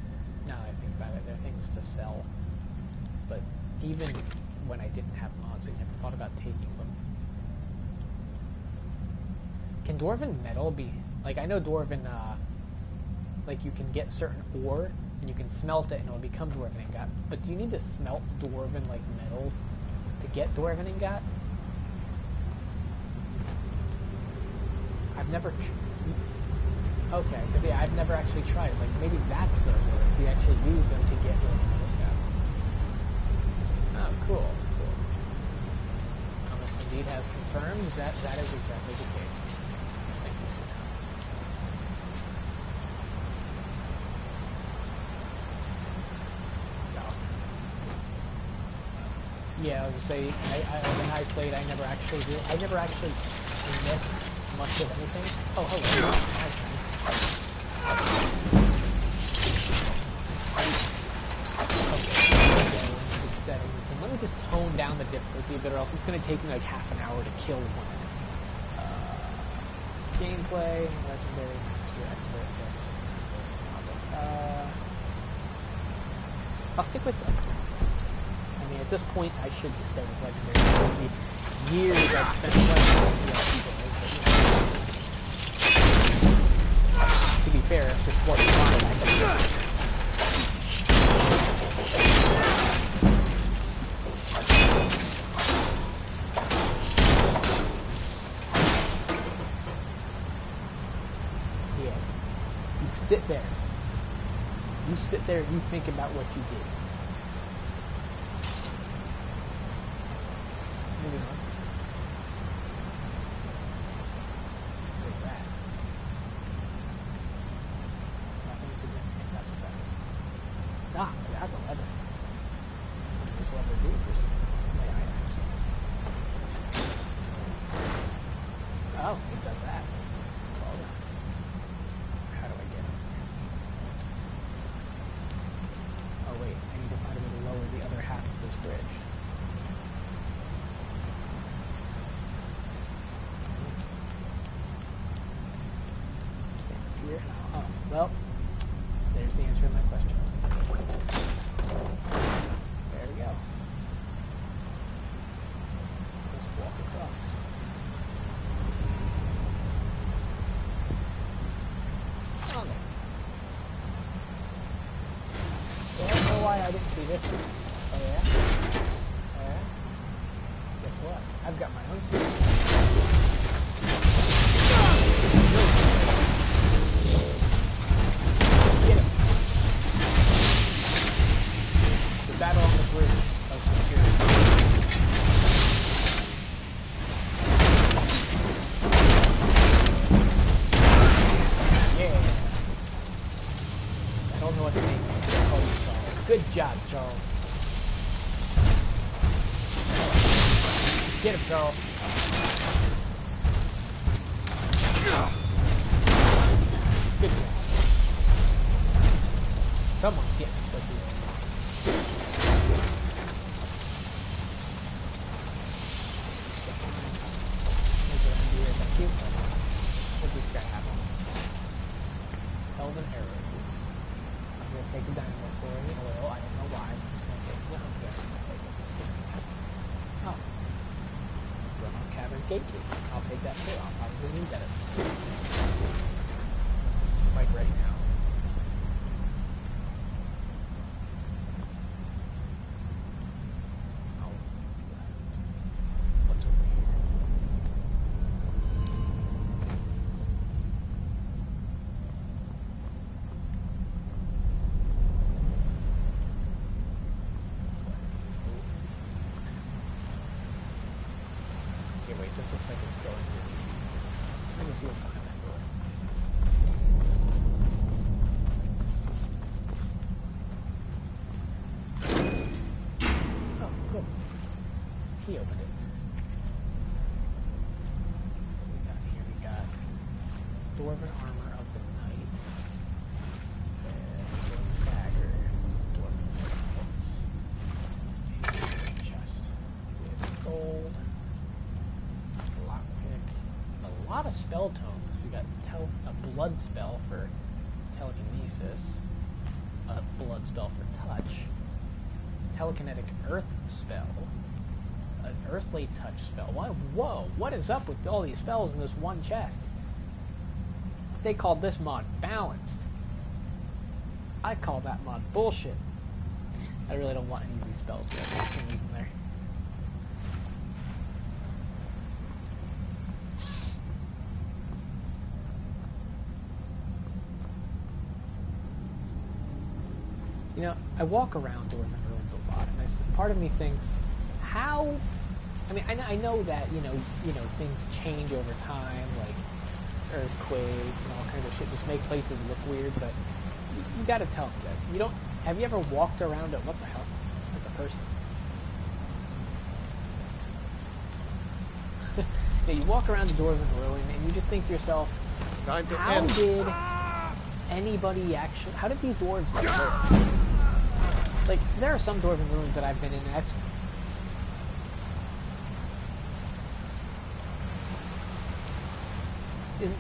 Now that I think about it, they're things to sell. But even when I didn't have mods, I never thought about taking them. Can Dwarven metal be... Like, I know Dwarven, like, you can get certain ore, and you can smelt it, and it'll become Dwarven ingot. But do you need to smelt Dwarven, like, metals to get Dwarven ingot? I've never... Okay, because yeah, I've never actually tried it. Like, maybe that's their work. You actually use them to get Dwarven ingots. Oh, cool. Cool. Thomas indeed has confirmed that that is exactly the case. Thank you, Sir Thomas. Yeah, I was gonna say, when I played, I never actually missed much of anything. Oh, hello. Settings, and let me just tone down the difficulty a bit, or else it's going to take me like half an hour to kill one. Gameplay, legendary, master, expert, I'll stick with legendary. I mean, at this point, I should just stay with legendary. The years I've spent legendary. To be fair, if this wasn't fine, I could have sit there. You sit there and you think about what you did. Moving on. What's that? Nothing significant. That's what that is. Ah, that's a lever. This lever do for some items. Oh, it does that. Hold on. How do I get it? Oh wait, I need to find a way to lower the other half of this bridge. Stand here. Oh, well, there's the answer to my question. There we go. Just walk across. Oh, there. I don't know why I didn't see this. Oh yeah? Oh yeah? Guess what? I've got my own stuff. Get him. The battle on the bridge of security. Yeah. I don't know what to name you. I'll call you Charles. Good job, Charles. Get him, Charles. Good job. Someone's getting it. Let's do it. Thank you. What does this guy have on? Elven arrows. I'm going to take a dynamo for the oil. I don't know why. I'm just going to take it. Okay, I'm going to take it. Just kidding. Oh. Run on Cavern's Gate key. I'll take that too. I'll probably need that at some point. Like right now. Oh. What's over here? Okay, wait, this looks like it's going here. Let me see what's behind that door. Oh, cool. He opened it. What we got here? We got Dwarven armor of the night. Dwarven dagger. Some Dwarven bolts. And chest with gold. Lockpick. A lot of spell tomes. We got a blood spell for telekinesis. A blood spell for touch. Telekinetic earth spell. An earthly touch spell. Whoa, what is up with all these spells in this one chest? They called this mod balanced. I call that mod bullshit. I really don't want any of these spells yet. I'm just gonna leave them there. You know, I walk around Dwarven ruins a lot, and part of me thinks, how? I mean, I know that you know things change over time, like earthquakes and all kinds of shit just make places look weird. But you got to tell me this. You don't? Have you ever walked around what the hell? That's a person. Yeah, you walk around the Dwarven ruin, and you just think to yourself, Time to how end. did anybody actually? How did these dwarves get hurt? Like, there are some Dwarven ruins that I've been in, and that's...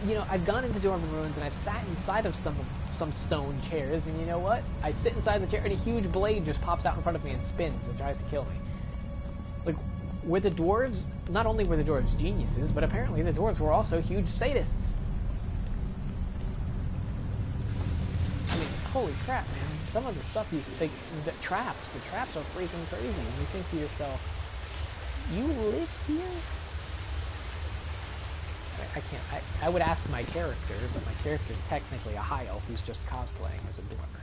You know, I've gone into Dwarven ruins, and I've sat inside of some stone chairs, and you know what? I sit inside the chair, and a huge blade just pops out in front of me and spins and tries to kill me. Like, were the dwarves... Not only were the dwarves geniuses, but apparently the dwarves were also huge sadists. I mean, holy crap, man. Some of the stuff you think, the traps are freaking crazy. And you think to yourself, you live here? Alright, I can't. I would ask my character, but my character's technically a high elf who's just cosplaying as a dwemer.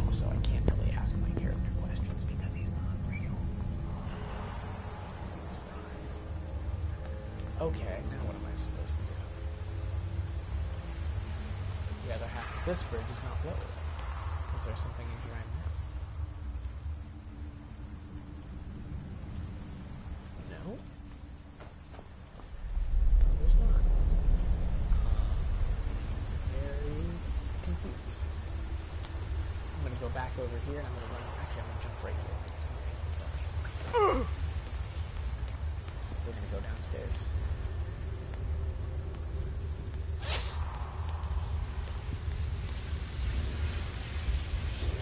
Also, I can't really ask my character questions because he's not real. Surprise. Okay, now what am I supposed to do? The other half of this bridge is not loaded. Is there something in here I missed? No? No, there's not. Very confused. I'm gonna go back over here and I'm gonna run. Actually, I'm gonna jump right here. We're gonna go downstairs.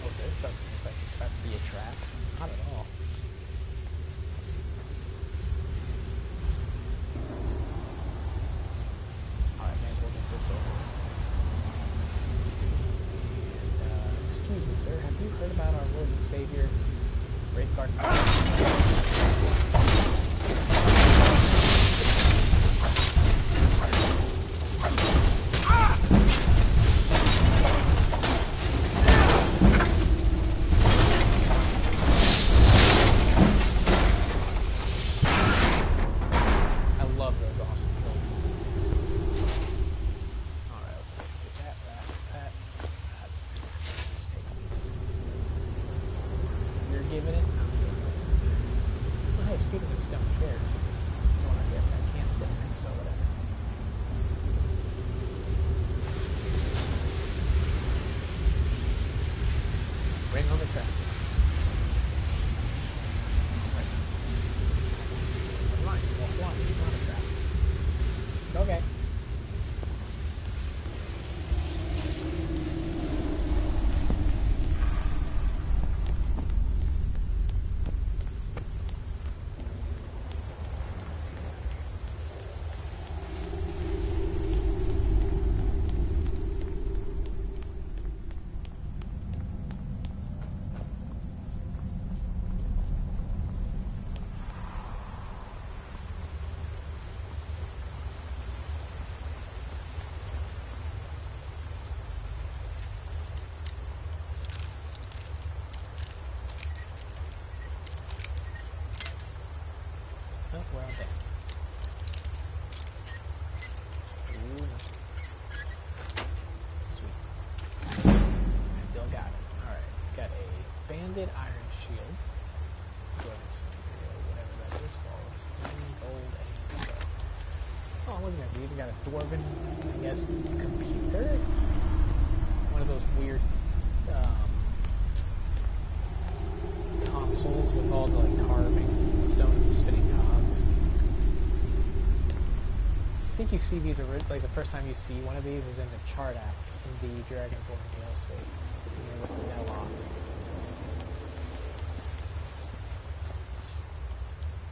Oh, this doesn't look like it's about to be a trap. Not at all. Alright, may as well get this over. And, excuse me, sir, have you heard about our Lord and Savior, Wraithguard? Okay. Well done. Ooh, sweet. I still got it. Alright, got a banded iron shield. Whatever that is called. Gold and gold. Oh, look at that. We even got a Dwarven, I guess, computer? One of those weird consoles with all the like carvings and stone and spinning cogs. I think you see these, like the first time you see one of these is in the chart app in the Dragonborn DLC. With the L off.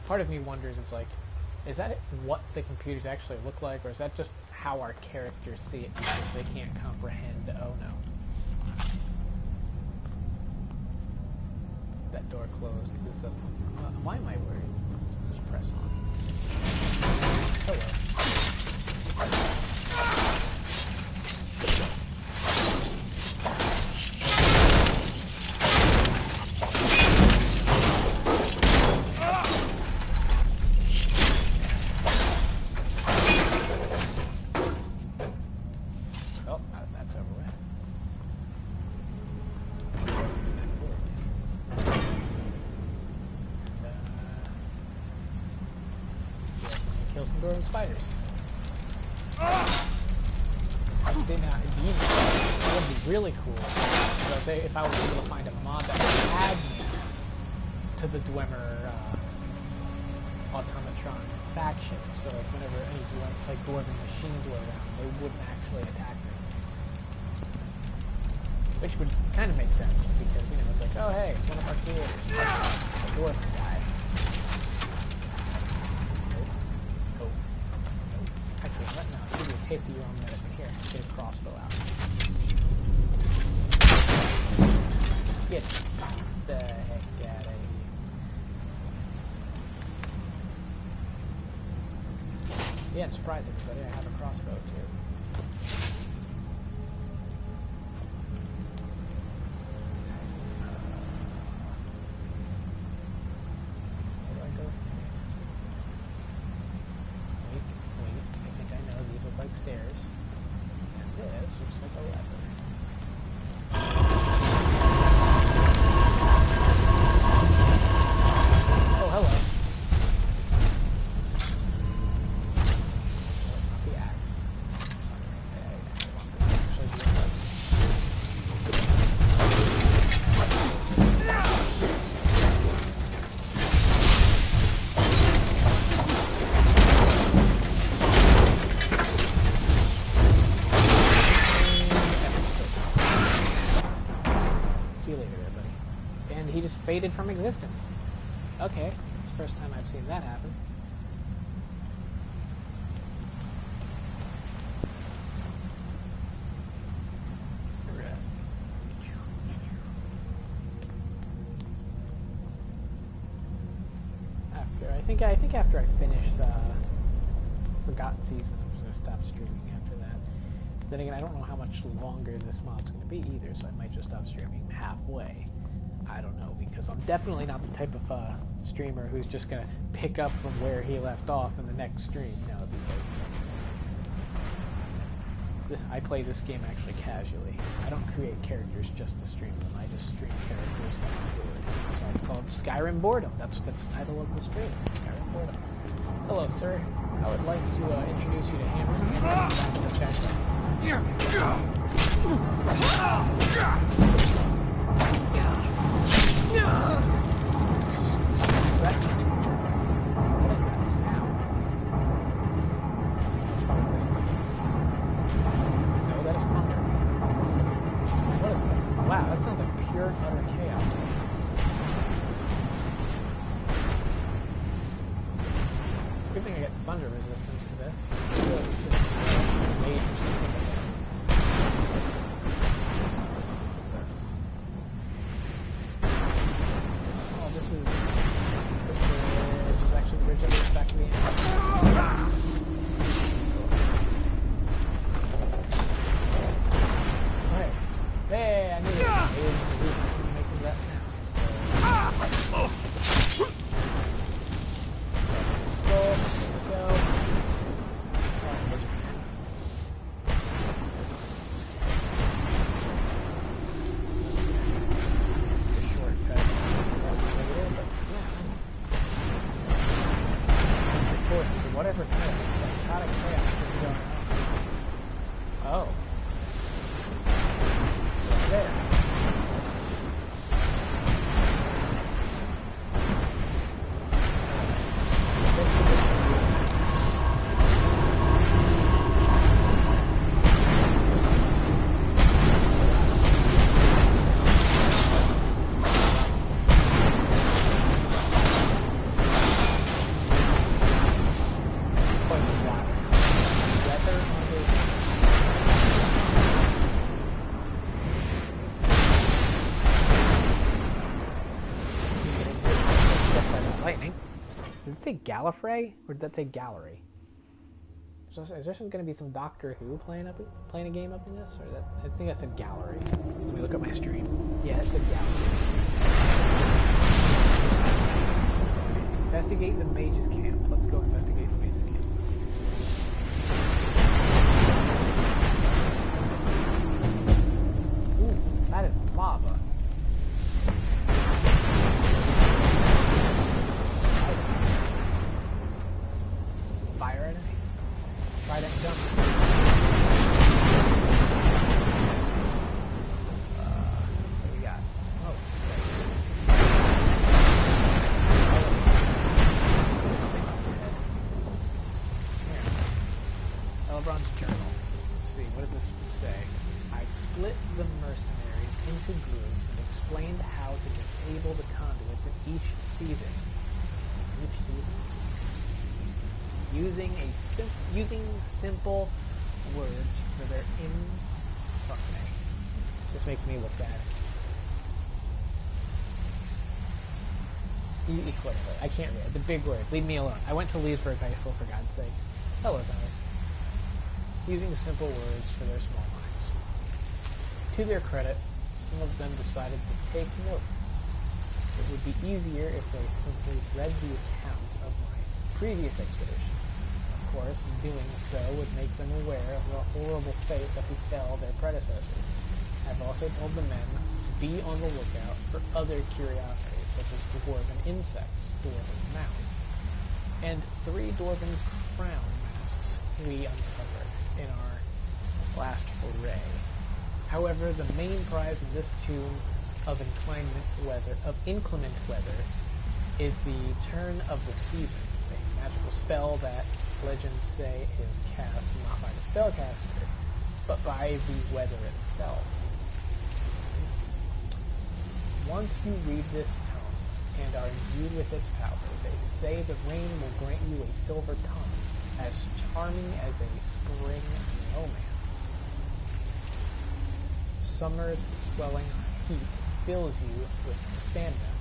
Part of me wonders, it's like, is that what the computers actually look like, or is that just how our characters see it because they can't comprehend, oh no. That door closed. This doesn't. Why am I worried? Let's just press on. Hello. Oh, that's over with. Kill some Dwarven spiders. See now, it would be really cool. So say if I was able to find a mod that would add me to the Dwemer automatron faction, so like whenever any Dwarven machines were around, they wouldn't actually attack me. Which would kind of make sense because it's like, oh hey, one of our creators, a Dwarven guy. Give you a taste of your own medicine. Here, get a crossbow out. Get the heck out of here. Yeah, and surprise everybody, I have a crossbow too. Where do I go from here? Wait, I think I know these look like stairs. And this looks like a lever. Oh, hello. Not the axe. Something right there. I want this to actually be a lever. See you later, everybody. And he just faded from existence. Okay, it's the first time I've seen that happen. I think after I finish the Forgotten Season, I'm just gonna stop streaming after that. Then again, I don't know how much longer this mod's gonna be either, so I might just stop streaming halfway. I don't know, because I'm definitely not the type of streamer who's just gonna pick up from where he left off in the next stream. No, because I play this game actually casually. I don't create characters just to stream them. I just stream characters when I'm bored. So it's called Skyrim Boredom. That's the title of the stream. Skyrim Boredom. Hello, sir. I would like to introduce you to Hammer. This guy's name. What is that sound? What's wrong with this thing? No, that is thunder. What is that? Wow, that sounds like pure utter chaos. It's a good thing I get thunder resistance to this. Major something. What's this? Oh, this is the bridge. This is actually the bridge that goes back to the end. Right. Hey, I knew it. I'm making that sound. So. Skull. Go. Sorry, lizard man. It's a shortcut. To whatever kind of psychotic chaos is going on. Oh. Right there. Gallifrey, or did that say gallery? So, is there going to be some Doctor Who playing a game up in this, or that? I think that said gallery. Let me look at my stream. Yeah, it said gallery. Investigate the mage's camp. Let's go investigate the mage's camp. Ooh, that is lava. Fire enemies. Try that jump. What do we got? Oh, Elrond's journal. Let's see, what does this say? I've split the mercenaries into groups and explained how to disable the conduits in each season. Each season? Using simple words for their fuck me. This makes me look bad. I can't read. The big word. Leave me alone. I went to Leesburg High School, for God's sake. Hello, Tyler. Using simple words for their small minds. To their credit, some of them decided to take notes. It would be easier if they simply read the account of my previous expedition. Of course, doing so would make them aware of the horrible fate that befell their predecessors. I've also told the men to be on the lookout for other curiosities, such as dwarven insects, dwarven mounts, and 3 dwarven crown masks we uncovered in our last foray. However, the main prize in this tomb of inclement weather is the turn of the seasons, a magical spell that legends say is cast not by the spellcaster, but by the weather itself. Once you read this tome and are imbued with its power, they say the rain will grant you a silver tongue, as charming as a spring romance. Summer's swelling heat fills you with stamina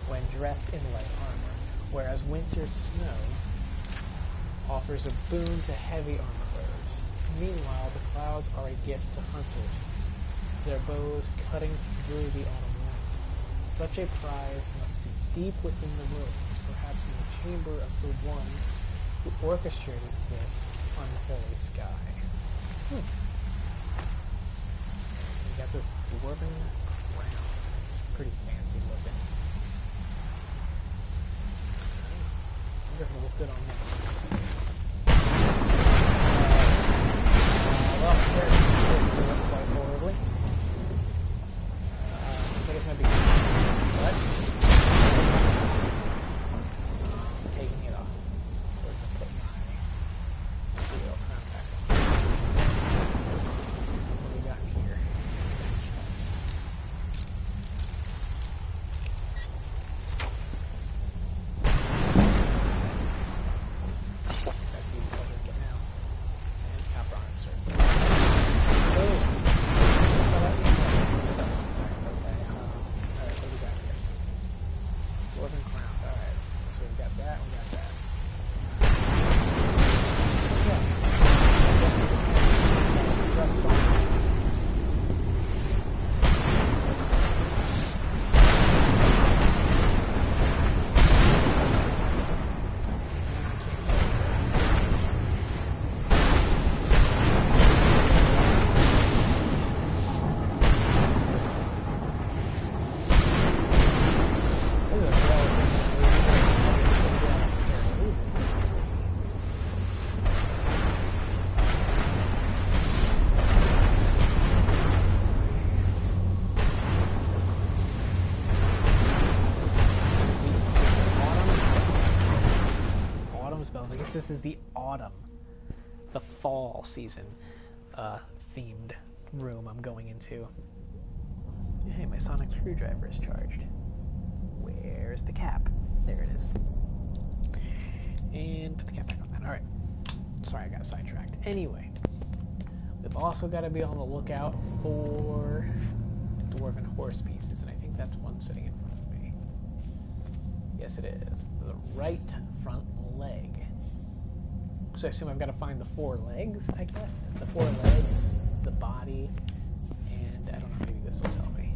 when dressed in light armor, whereas winter's snow offers a boon to heavy armor wearers. Meanwhile, the clouds are a gift to hunters, their bows cutting through the autumn wind. Such a prize must be deep within the ruins, perhaps in the chamber of the one who orchestrated this unholy sky. We got this dwarven crown. It's pretty fancy looking. I wonder if it'll look good on me. Well, there it looks quite horribly. I guess maybe. What? Taking it off. So I can put my real crown back on. What do we got here? That's the pleasure to get now. And copper on insert. Oh! Alright, what do we got here? Dwarven crown. Alright, so we got that, we got that. Okay. I guess we just press something. This is the autumn, the fall season themed room I'm going into. Hey, my sonic screwdriver is charged. Where's the cap? There it is. And put the cap back on that. Alright. Sorry, I got sidetracked. Anyway, we've also got to be on the lookout for dwarven horse pieces, and I think that's one sitting in front of me. Yes, it is. The right front leg. So I assume I've got to find the 4 legs, I guess? The 4 legs, the body, and I don't know, maybe this will tell me.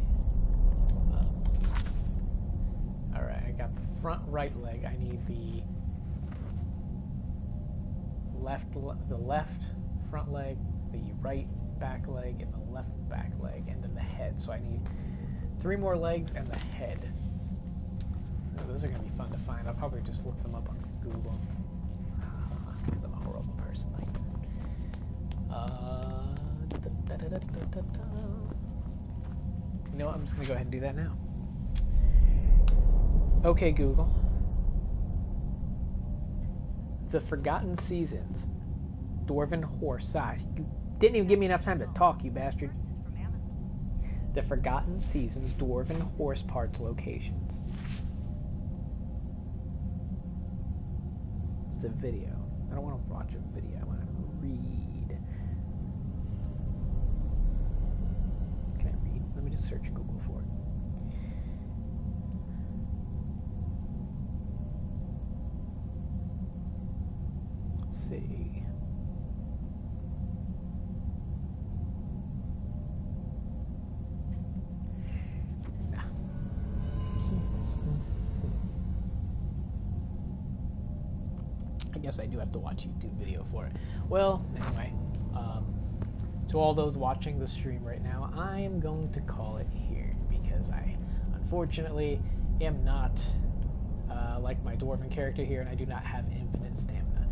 Alright, I got the front right leg. I need the left front leg, the right back leg, and the left back leg, and then the head. So I need 3 more legs and the head. Oh, those are going to be fun to find. I'll probably just look them up on Google. Because I'm a horrible person like that. You know what? I'm just going to go ahead and do that now. Okay, Google. The Forgotten Seasons. Dwarven horse side. You didn't even give me enough time to talk, you bastard. The Forgotten Seasons Dwarven horse parts locations. It's a video. I don't want to watch a video. I want to read. Can I read? Let me just search Google for it. Let's see. guess I do have to watch a YouTube video for it. Well, anyway, to all those watching the stream right now, I am going to call it here, because I, unfortunately, am not like my Dwarven character here, and I do not have infinite stamina.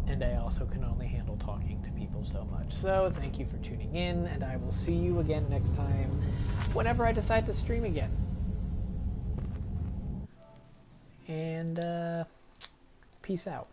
And I also can only handle talking to people so much. So, thank you for tuning in, and I will see you again next time, whenever I decide to stream again. And, peace out.